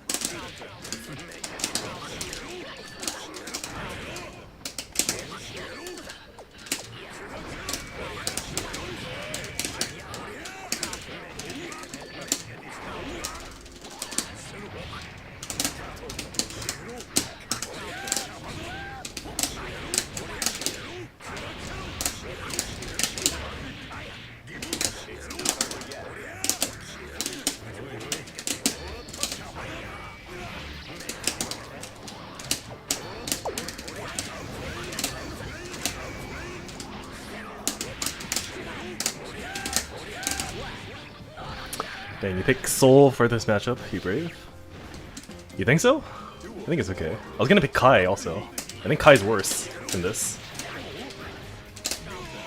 Dang, you pick Soul for this matchup, you brave? You think so? I think it's okay. I was gonna pick Kai also. I think Kai's worse than this.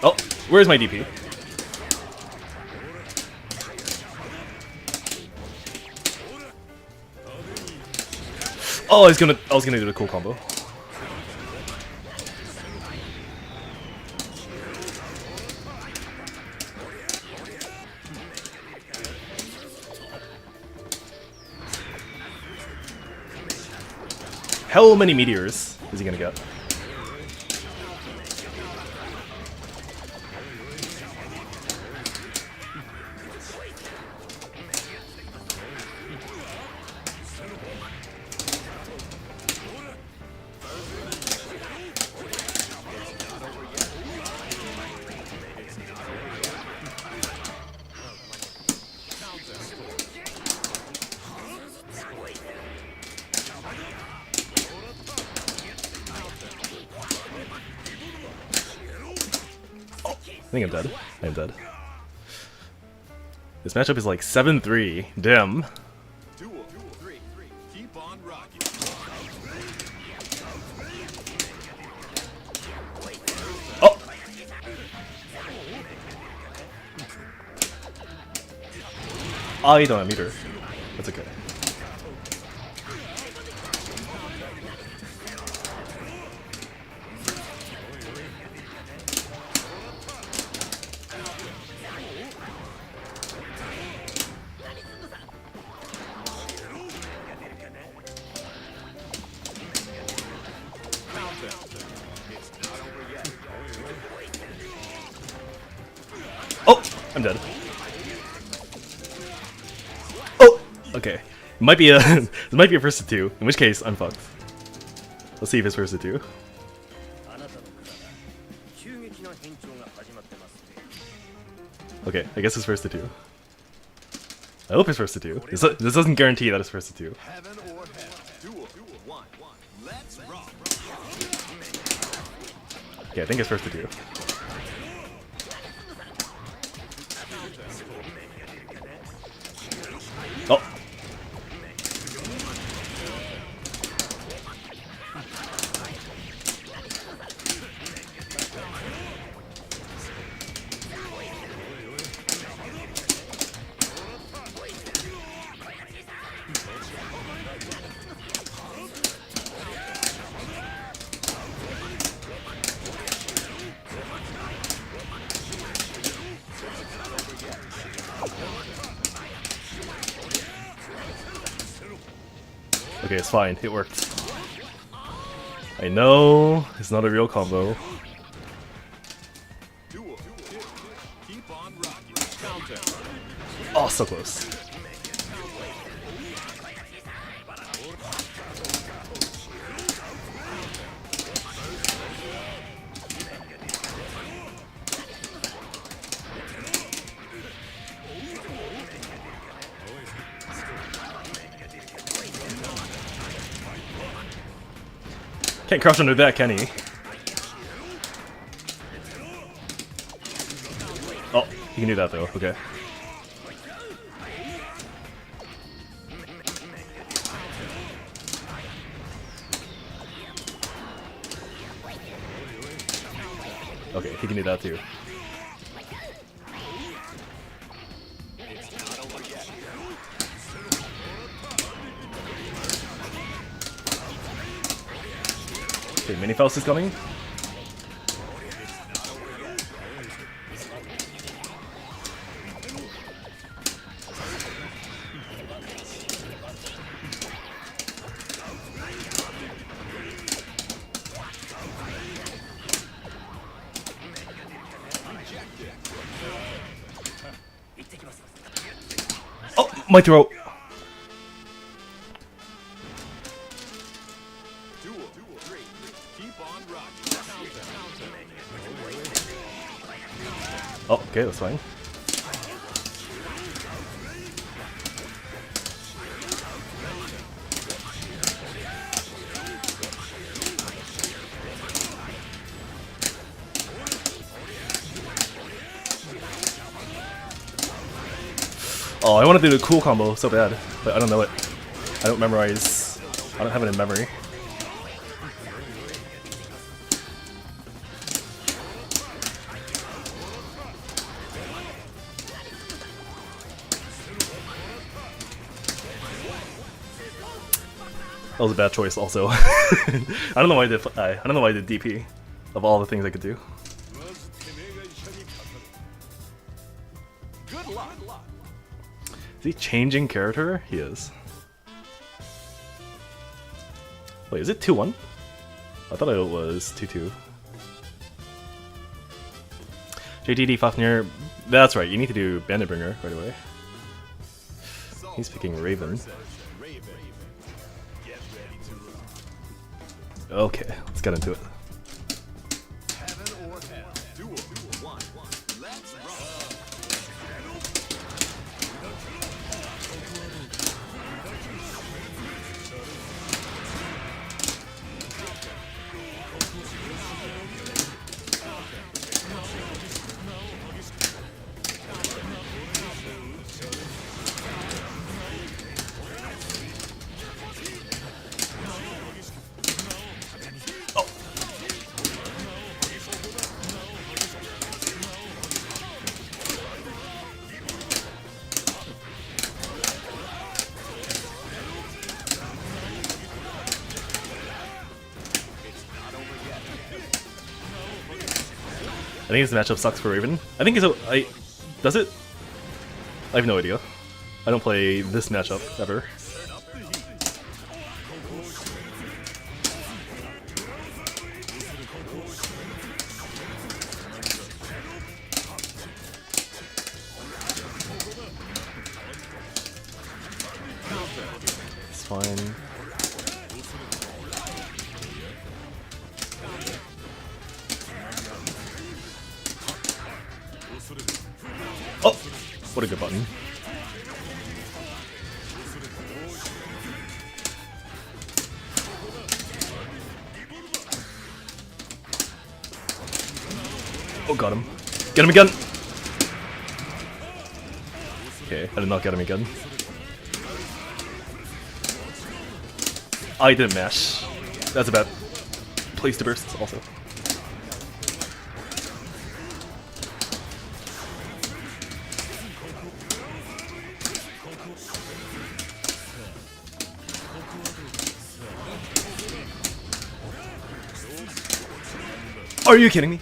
Oh, where's my DP? Oh, I was gonna do the cool combo. How many meteors is he gonna get? I think I'm dead. I am dead. This matchup is like 7-3. Damn. Duel 3. Keep on rocking. Oh! I don't have meter. That's okay. Oh! I'm dead. Oh! Okay. It might be a it might be a first to two, in which case I'm fucked. Let's see if it's first to two. Okay, I guess it's first to two. I hope it's first to two. This doesn't guarantee that it's first to two. Heaven or hell. Duel 1. Let's rock. Okay, I think it's first to two. Oh! Okay, it's fine. It worked. I know it's not a real combo. Duel 2. Keep on rocking. Counter. Oh, so close. Can't crouch under that, can he? Oh, he can do that though, okay. Okay, he can do that too. Okay, Mini Faust is coming. Oh, my throat. Oh, okay, that's fine. Oh, I want to do the cool combo so bad, but I don't know it. I don't memorize. I don't have it in memory. That was a bad choice. Also, I don't know why I did. I don't know why I did DP. Of all the things I could do. Good luck. Is he changing character? He is. Wait, is it 2-1? I thought it was 2-2. JTD Fafnir. That's right. You need to do Banditbringer right away. He's picking Raven. Okay, let's get into it. I think this matchup sucks for Raven. I think it's a. Does it? I have no idea. I don't play this matchup ever. It's fine. Oh! What a good button. Oh, got him. Get him again! Okay, I did not get him again. I didn't mash. That's a bad place to burst, also. Are you kidding me?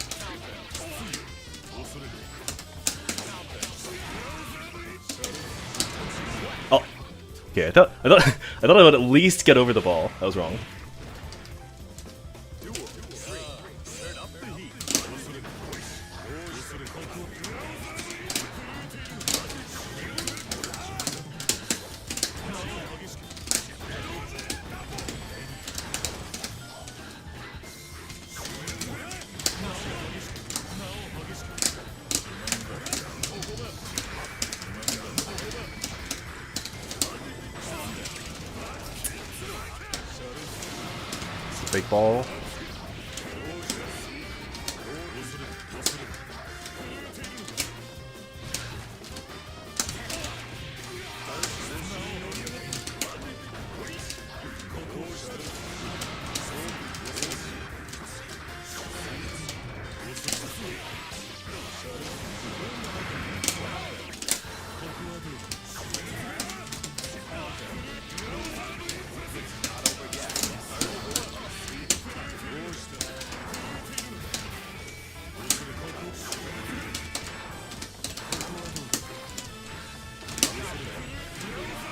Oh, okay. I thought I would at least get over the ball. That was wrong. Fake ball.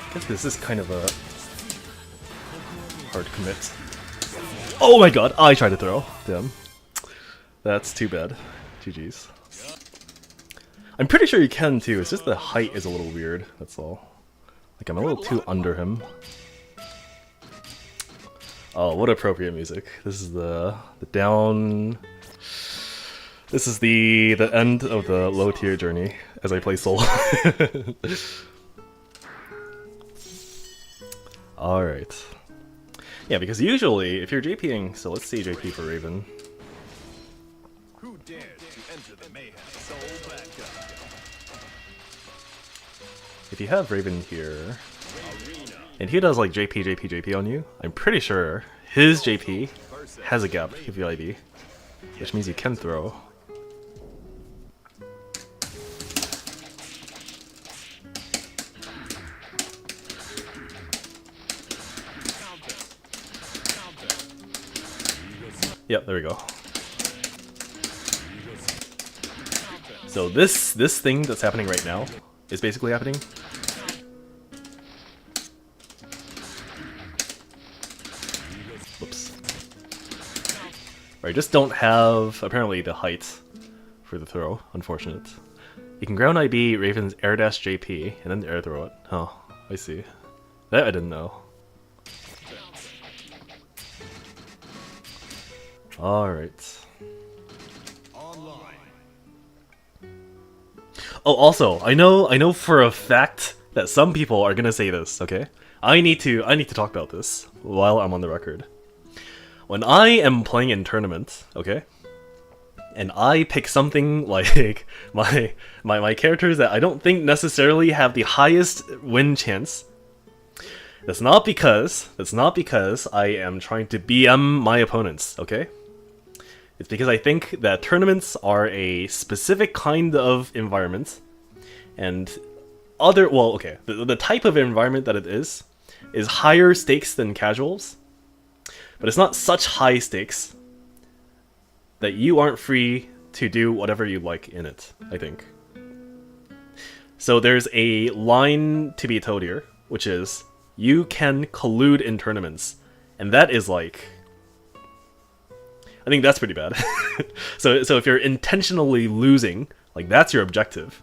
I guess this is kind of a hard commit. Oh my god, I tried to throw. Damn. That's too bad. GG's. I'm pretty sure you can too, it's just the height is a little weird, that's all. Like I'm a little too under him. Oh, what appropriate music. This is the down... This is the end of the low tier journey as I play Soul. Alright. Yeah, because usually, if you're JPing, so let's see JP for Raven. Who dares to enter the mayhem? Soul back up. If you have Raven here, and he does like JP on you, I'm pretty sure his JP has a gap PVIB, which means you can throw. Yep, there we go. So this thing that's happening right now is basically happening. Whoops. I just don't have, apparently, the height for the throw. Unfortunate. You can ground IB Raven's air dash JP and then air throw it. Oh, I see. That I didn't know. Alright. Oh, also, I know for a fact that some people are gonna say this, okay? I need to talk about this while I'm on the record. When I am playing in tournaments, okay? And I pick something like my characters that I don't think necessarily have the highest win chance. That's not because I am trying to BM my opponents, okay? It's because I think that tournaments are a specific kind of environment, and the type of environment that it is higher stakes than casuals, but it's not such high stakes that you aren't free to do whatever you like in it, I think. So there's a line to be told here, which is, you can collude in tournaments, and that is like... I think that's pretty bad. So if you're intentionally losing, like that's your objective,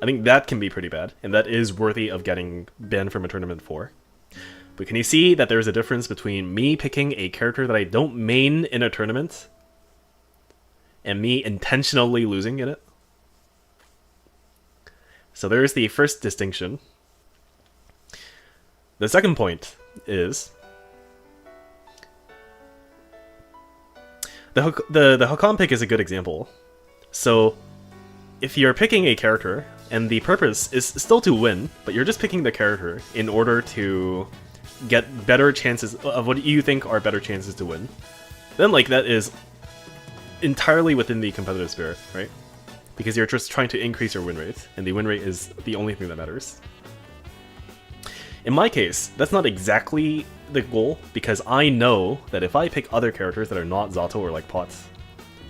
I think that can be pretty bad, and that is worthy of getting banned from a tournament for. But can you see that there's a difference between me picking a character that I don't main in a tournament and me intentionally losing in it? So there's the first distinction. The second point is the Hakan pick is a good example. So if you're picking a character and the purpose is still to win, but you're just picking the character in order to get better chances of what you think are better chances to win, then like that is entirely within the competitive spirit, right? Because you're just trying to increase your win rate, and the win rate is the only thing that matters. In my case, that's not exactly the goal, because I know that if I pick other characters that are not Zato or like Pot,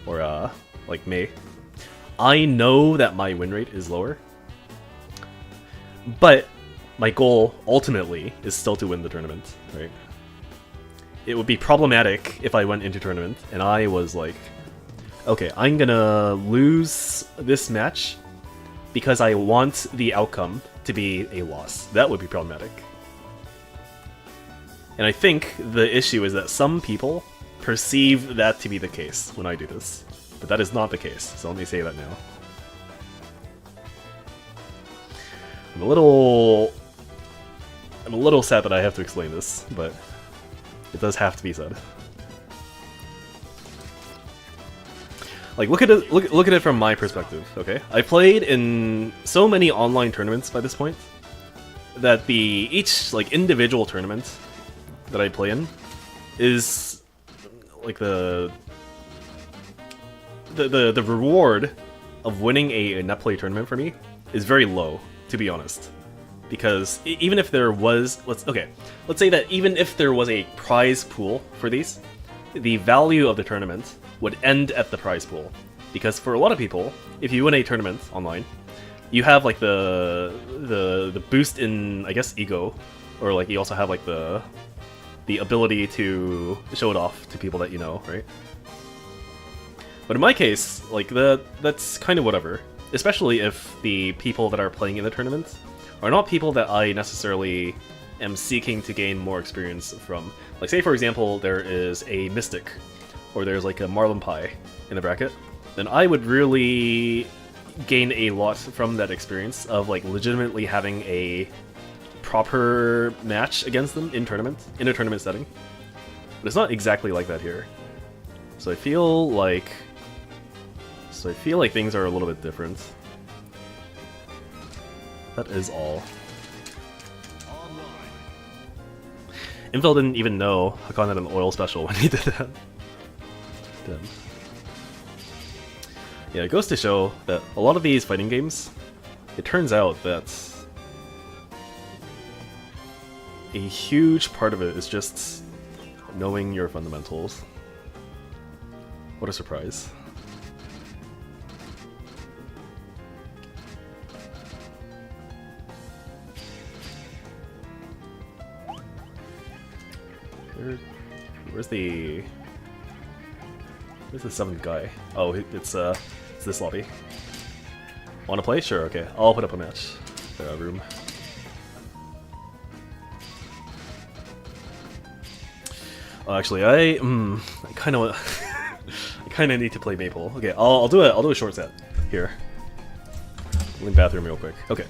or like Mei, I know that my win rate is lower. But my goal, ultimately, is still to win the tournament, right? It would be problematic if I went into tournament and I was like, okay, I'm gonna lose this match because I want the outcome to be a loss. That would be problematic. And I think the issue is that some people perceive that to be the case when I do this. But that is not the case, so let me say that now. I'm a little sad that I have to explain this, but it does have to be said. Like, look at it from my perspective, okay? I played in so many online tournaments by this point that each like individual tournament that I play in is like the reward of winning a net play tournament for me is very low, to be honest. Because even if there was, let's say that even if there was a prize pool for these, the value of the tournament would end at the prize pool. Because for a lot of people, if you win a tournament online, you have like the boost in, I guess, ego, or like you also have like the ability to show it off to people that you know, right? But in my case, like that's kind of whatever. Especially if the people that are playing in the tournament are not people that I necessarily am seeking to gain more experience from. Like, say for example, there is a Mystic, or there's like a Marlin Pie in the bracket, then I would really gain a lot from that experience of like legitimately having a proper match against them in a tournament setting. But it's not exactly like that here. So I feel like things are a little bit different. That is all. Infel didn't even know Hakan had an oil special when he did that. Damn. Yeah, it goes to show that a lot of these fighting games, it turns out that a huge part of it is just knowing your fundamentals. What a surprise. Where's the 7th guy? Oh, it's this lobby. Wanna play? Sure, okay. I'll put up a match. Room. Oh, actually, I kind of I kind of need to play Maple. Okay, I'll do a short set here. Link bathroom real quick. Okay.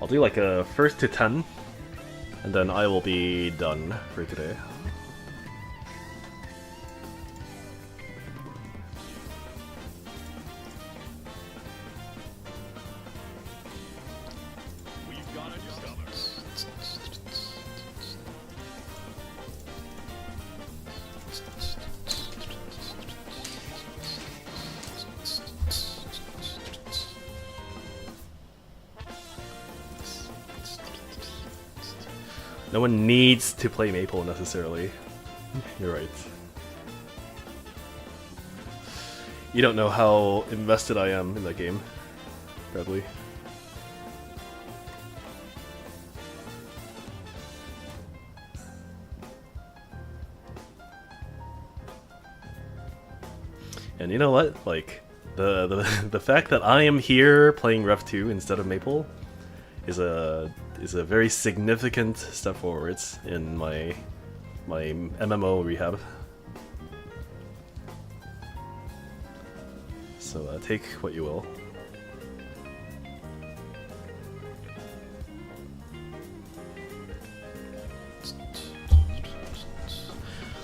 I'll do like a 1st to 10, and then I will be done for today. We've got it covered. No one needs to play Maple necessarily. You're right. You don't know how invested I am in that game, Bradley. And you know what? Like, the fact that I am here playing Rev 2 instead of Maple is a very significant step forwards in my MMO rehab. So take what you will.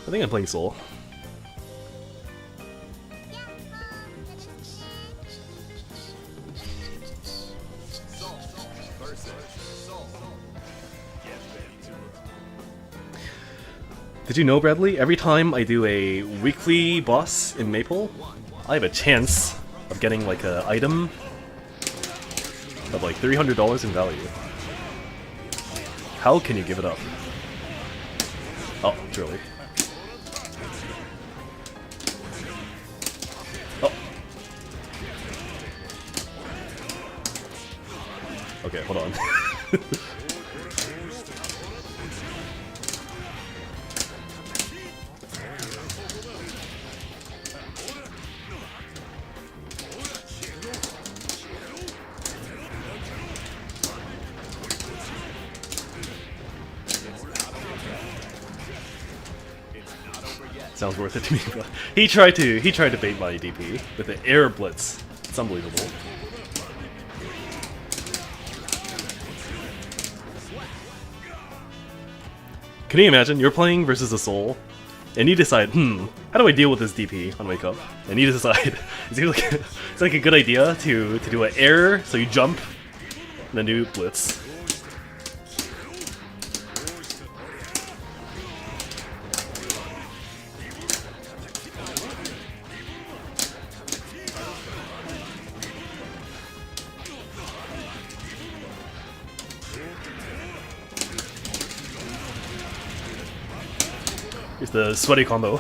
I think I'm playing Soul. Did you know, Bradley? Every time I do a weekly boss in Maple, I have a chance of getting like an item of like $300 in value. How can you give it up? Oh, too early. Oh. Okay, hold on. Sounds worth it to me. But he tried to bait my DP with the air blitz. It's unbelievable. Can you imagine? You're playing versus a Soul, and you decide, how do I deal with this DP on wake up? And you decide, it's like a good idea to do an air, so you jump, and then do blitz. Here's the sweaty combo.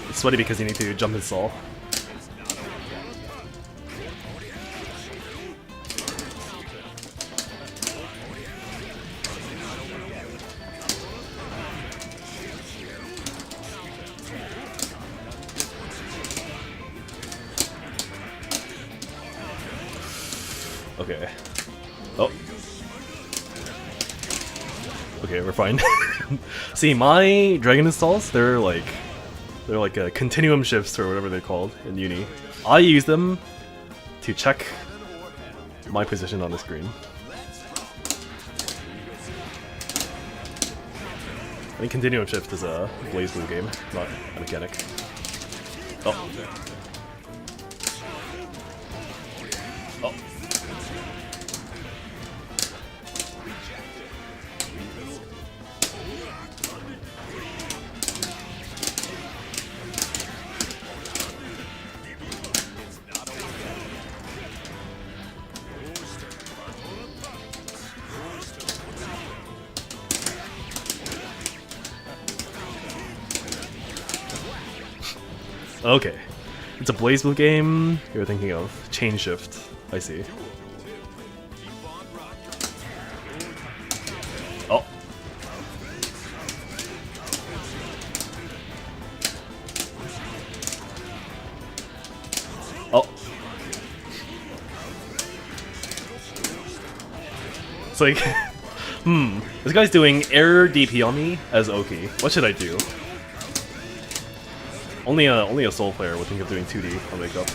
It's sweaty because you need to jump and stall. Okay. Oh. Okay, we're fine. See, my dragon installs, they're like continuum shifts or whatever they're called in uni. I use them to check my position on the screen. I think continuum shift is a Blaze Blue game, not a mechanic. Oh. Oh. Okay. It's a Blaze Blue game you're thinking of. Chain Shift. I see. Oh. Oh. It's like, this guy's doing air DP on me as Oki. What should I do? Only a Soul player would think of doing 2D on Wake Up.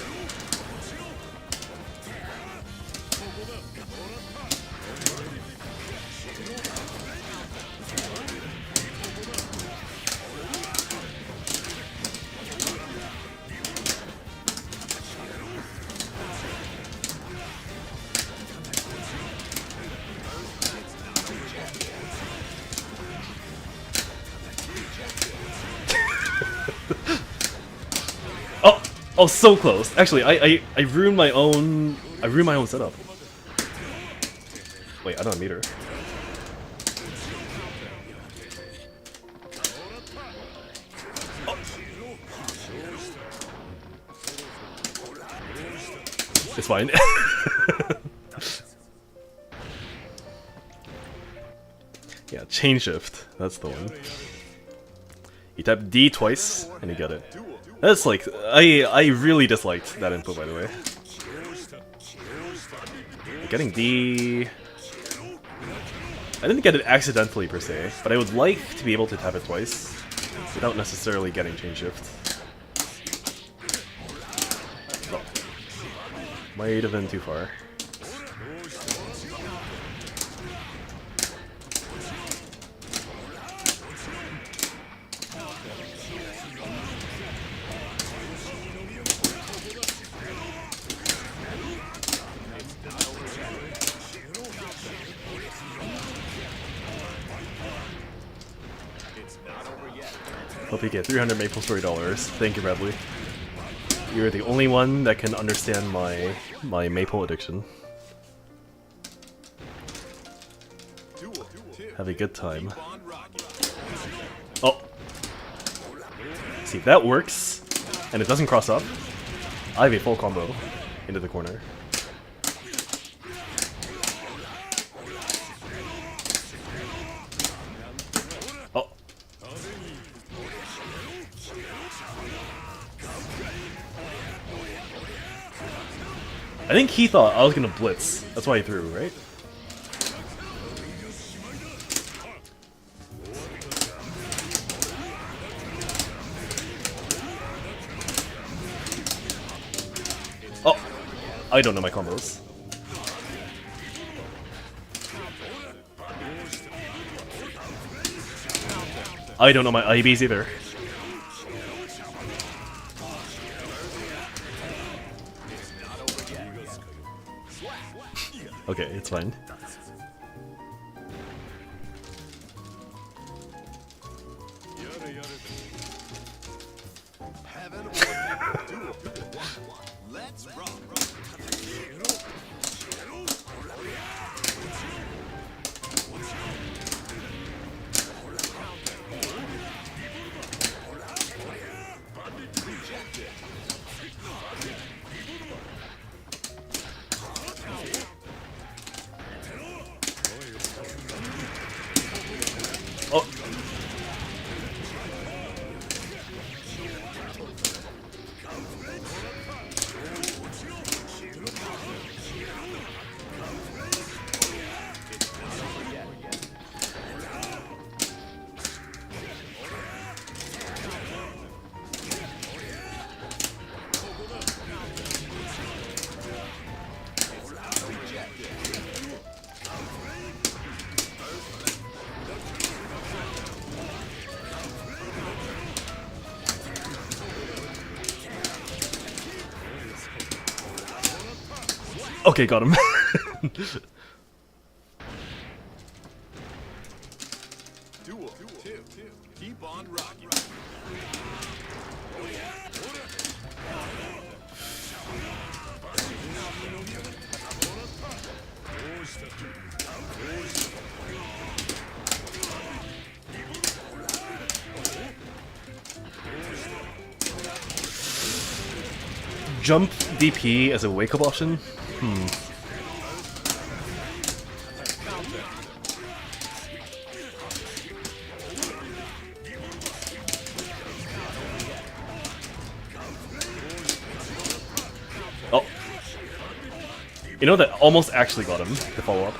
Oh, so close. Actually, I ruined my own setup. Wait, I don't have meter. Oh. It's fine. Yeah, chain shift. That's the one. You tap D twice and you get it. That's like, I really disliked that input, by the way. Getting D... I didn't get it accidentally per se, but I would like to be able to tap it twice without necessarily getting chain shift. Oh. Might have been too far. Hope you get 300 Maple Story dollars. Thank you, Bradley. You're the only one that can understand my Maple addiction. Have a good time. Oh! See, if that works, and it doesn't cross up, I have a full combo into the corner. Oh! I think he thought I was gonna blitz. That's why he threw, right? Oh! I don't know my combos. I don't know my IBs either. Okay, it's fine. Oh. Okay, got him. Duel 2. Keep on rocking. jump DP as a wake-up option? Oh. You know, that almost actually got him, the follow-up.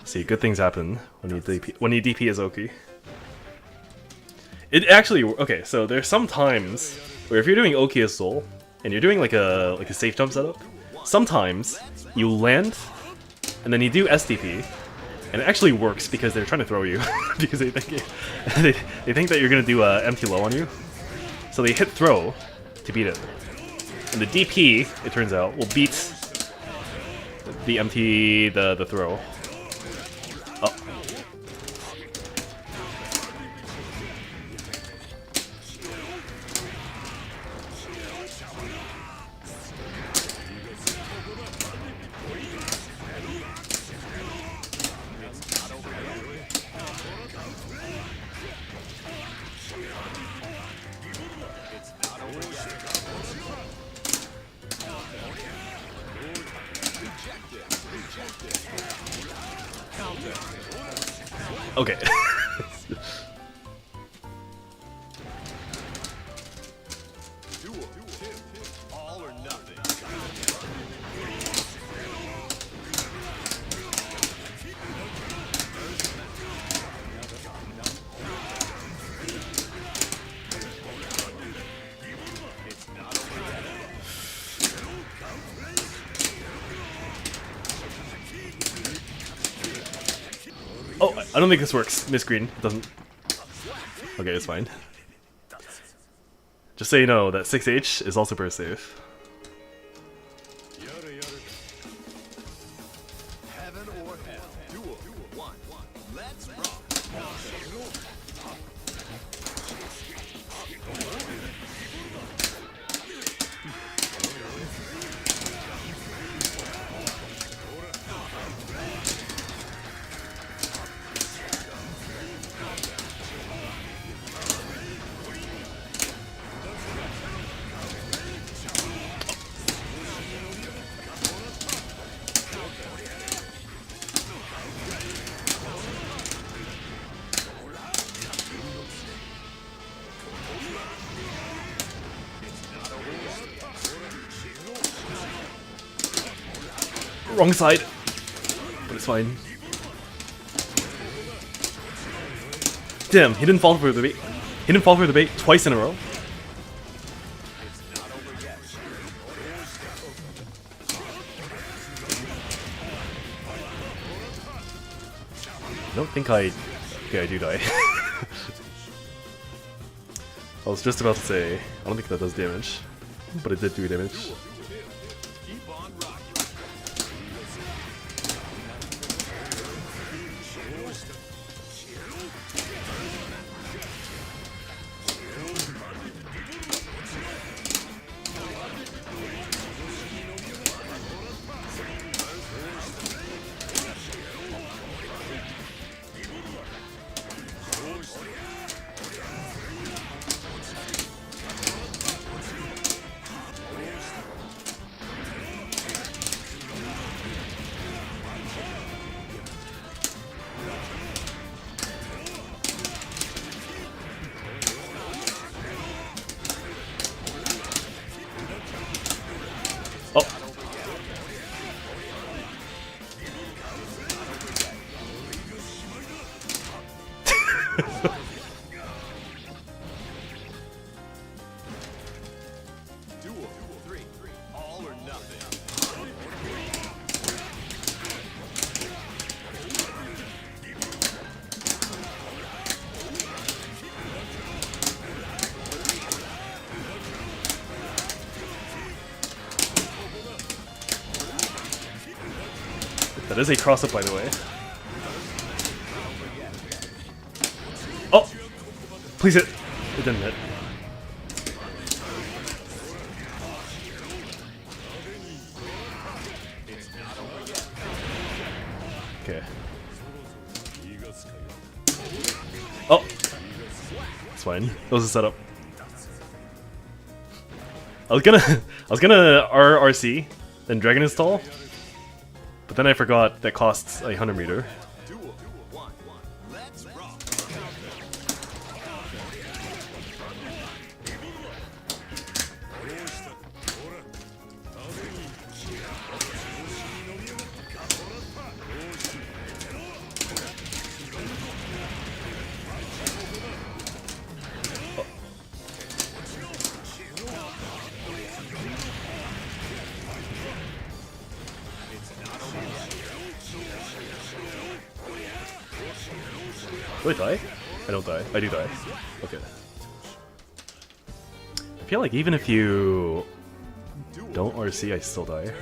See, good things happen when you DP as Oki. It actually, okay, so there's some times where if you're doing Oki as Soul and you're doing like a safe jump setup, sometimes you land and then you do SDP and it actually works because they're trying to throw you because they think they think that you're gonna do a empty low on you, so they hit throw to beat it, and the DP, it turns out, will beat the throw. Oh. Okay. All or nothing. Oh, I don't think this works. Miss Green, it doesn't. Okay, it's fine. Just so you know that 6H is also burst safe. Heaven or hell. Duel. One. Let's rock. Wrong side, but it's fine. Damn, he didn't fall for the bait. He didn't fall for the bait twice in a row. I don't think I... Okay, I do die. I was just about to say, I don't think that does damage, but it did do damage. Keep on rocking. Oh. Duel. Three. All or nothing. That is a cross-up, by the way. Oh! Please hit! It didn't hit. Okay. Oh! It's fine. That was a setup. I was gonna RRC, then Dragon Install, but then I forgot that costs a 100 meter. Do I die? I don't die. I do die. Okay. I feel like even if you don't RC, I still die.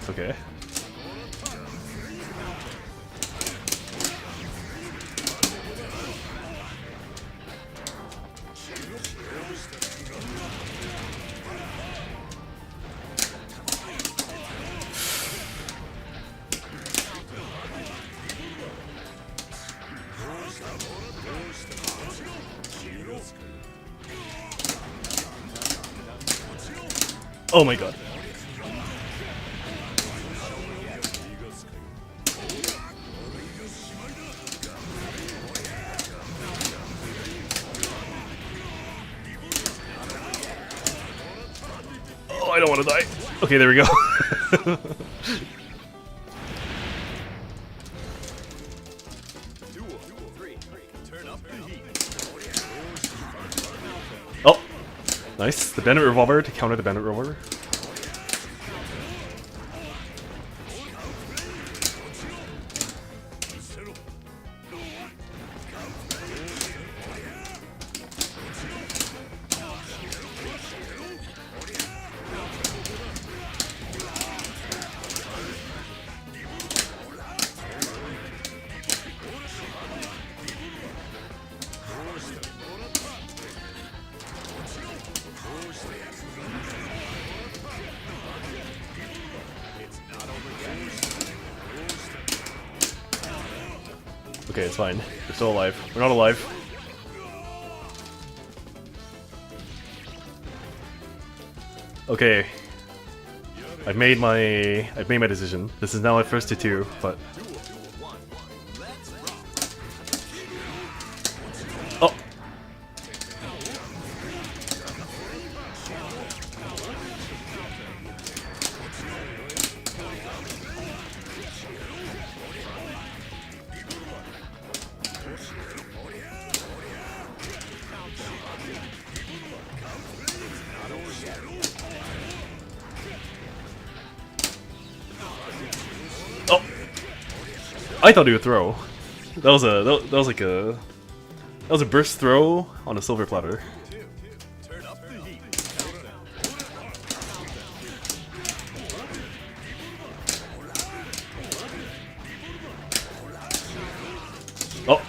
Okay. Oh my god. Oh, I don't want to die. Okay, there we go. Oh, nice. The Bandit Revolver to counter the Bandit Revolver. Okay, it's fine. We're still alive. We're not alive. Okay. I've made my decision. This is now at first to 2, but oh. Oh, I thought he would throw. That was a burst throw on a silver platter. Oh,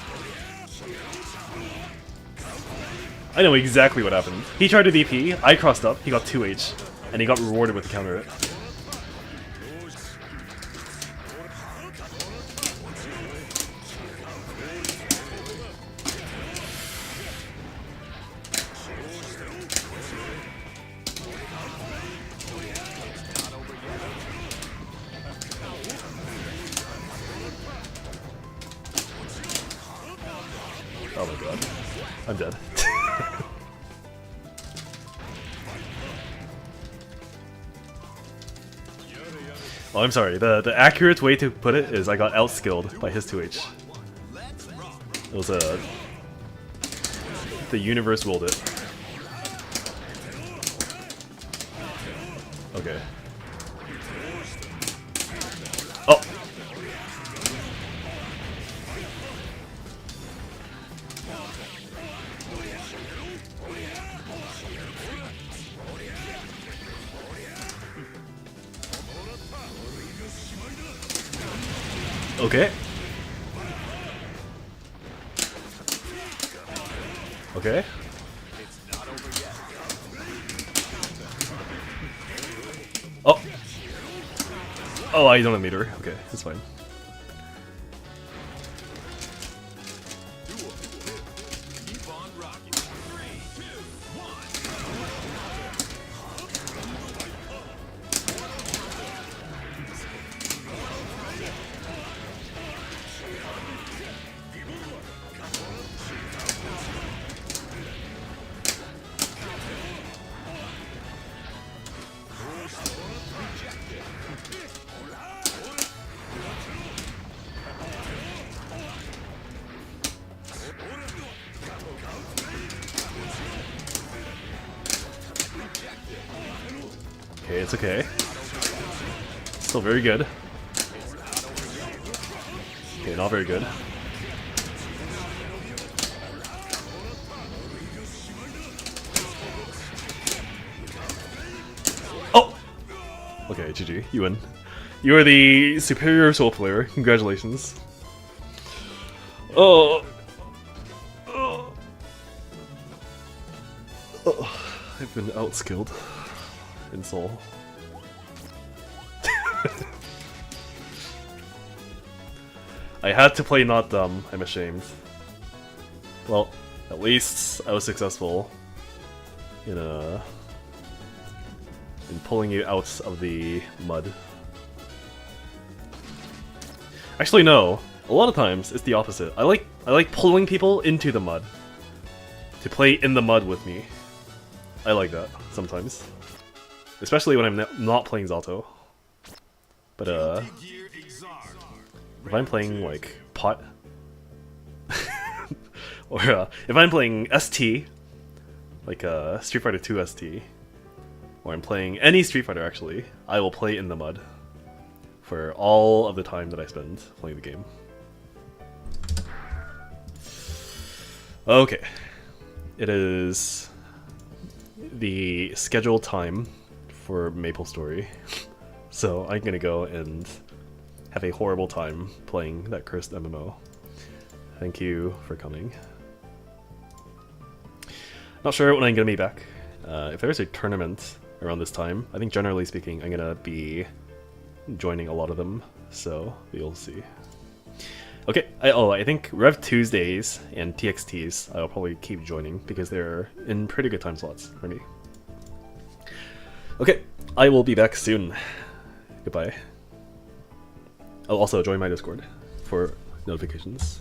I know exactly what happened. He tried to DP, I crossed up, he got 2H, and he got rewarded with the counter it. Oh my god. I'm dead. Oh, I'm sorry. The accurate way to put it is I got outskilled by his 2H. It was the universe willed it. Okay. Oh! Okay. Okay. Oh! Oh, I don't have meter. Okay, that's fine. Keep on rocking. 3, 2, 1. Okay, it's okay. Still very good. Okay, not very good. Oh! Okay, GG, you win. You are the superior soul player. Congratulations. Oh. Oh. Oh. I've been outskilled in soul. I had to play not dumb. I'm ashamed. Well, at least I was successful in pulling you out of the mud. Actually, no. A lot of times it's the opposite. I like pulling people into the mud to play in the mud with me. I like that sometimes, especially when I'm not playing Zato. But if I'm playing like pot, or if I'm playing ST, like Street Fighter 2 ST, or I'm playing any Street Fighter actually, I will play in the mud for all of the time that I spend playing the game. Okay, it is the scheduled time for Maple Story, so I'm gonna go and have a horrible time playing that cursed MMO. Thank you for coming. Not sure when I'm gonna be back. If there's a tournament around this time, I think generally speaking I'm gonna be joining a lot of them, so we'll see. Okay, I think Rev Tuesdays and TXTs I'll probably keep joining because they're in pretty good time slots for me. Okay, I will be back soon. Goodbye. I'll also join my Discord for notifications.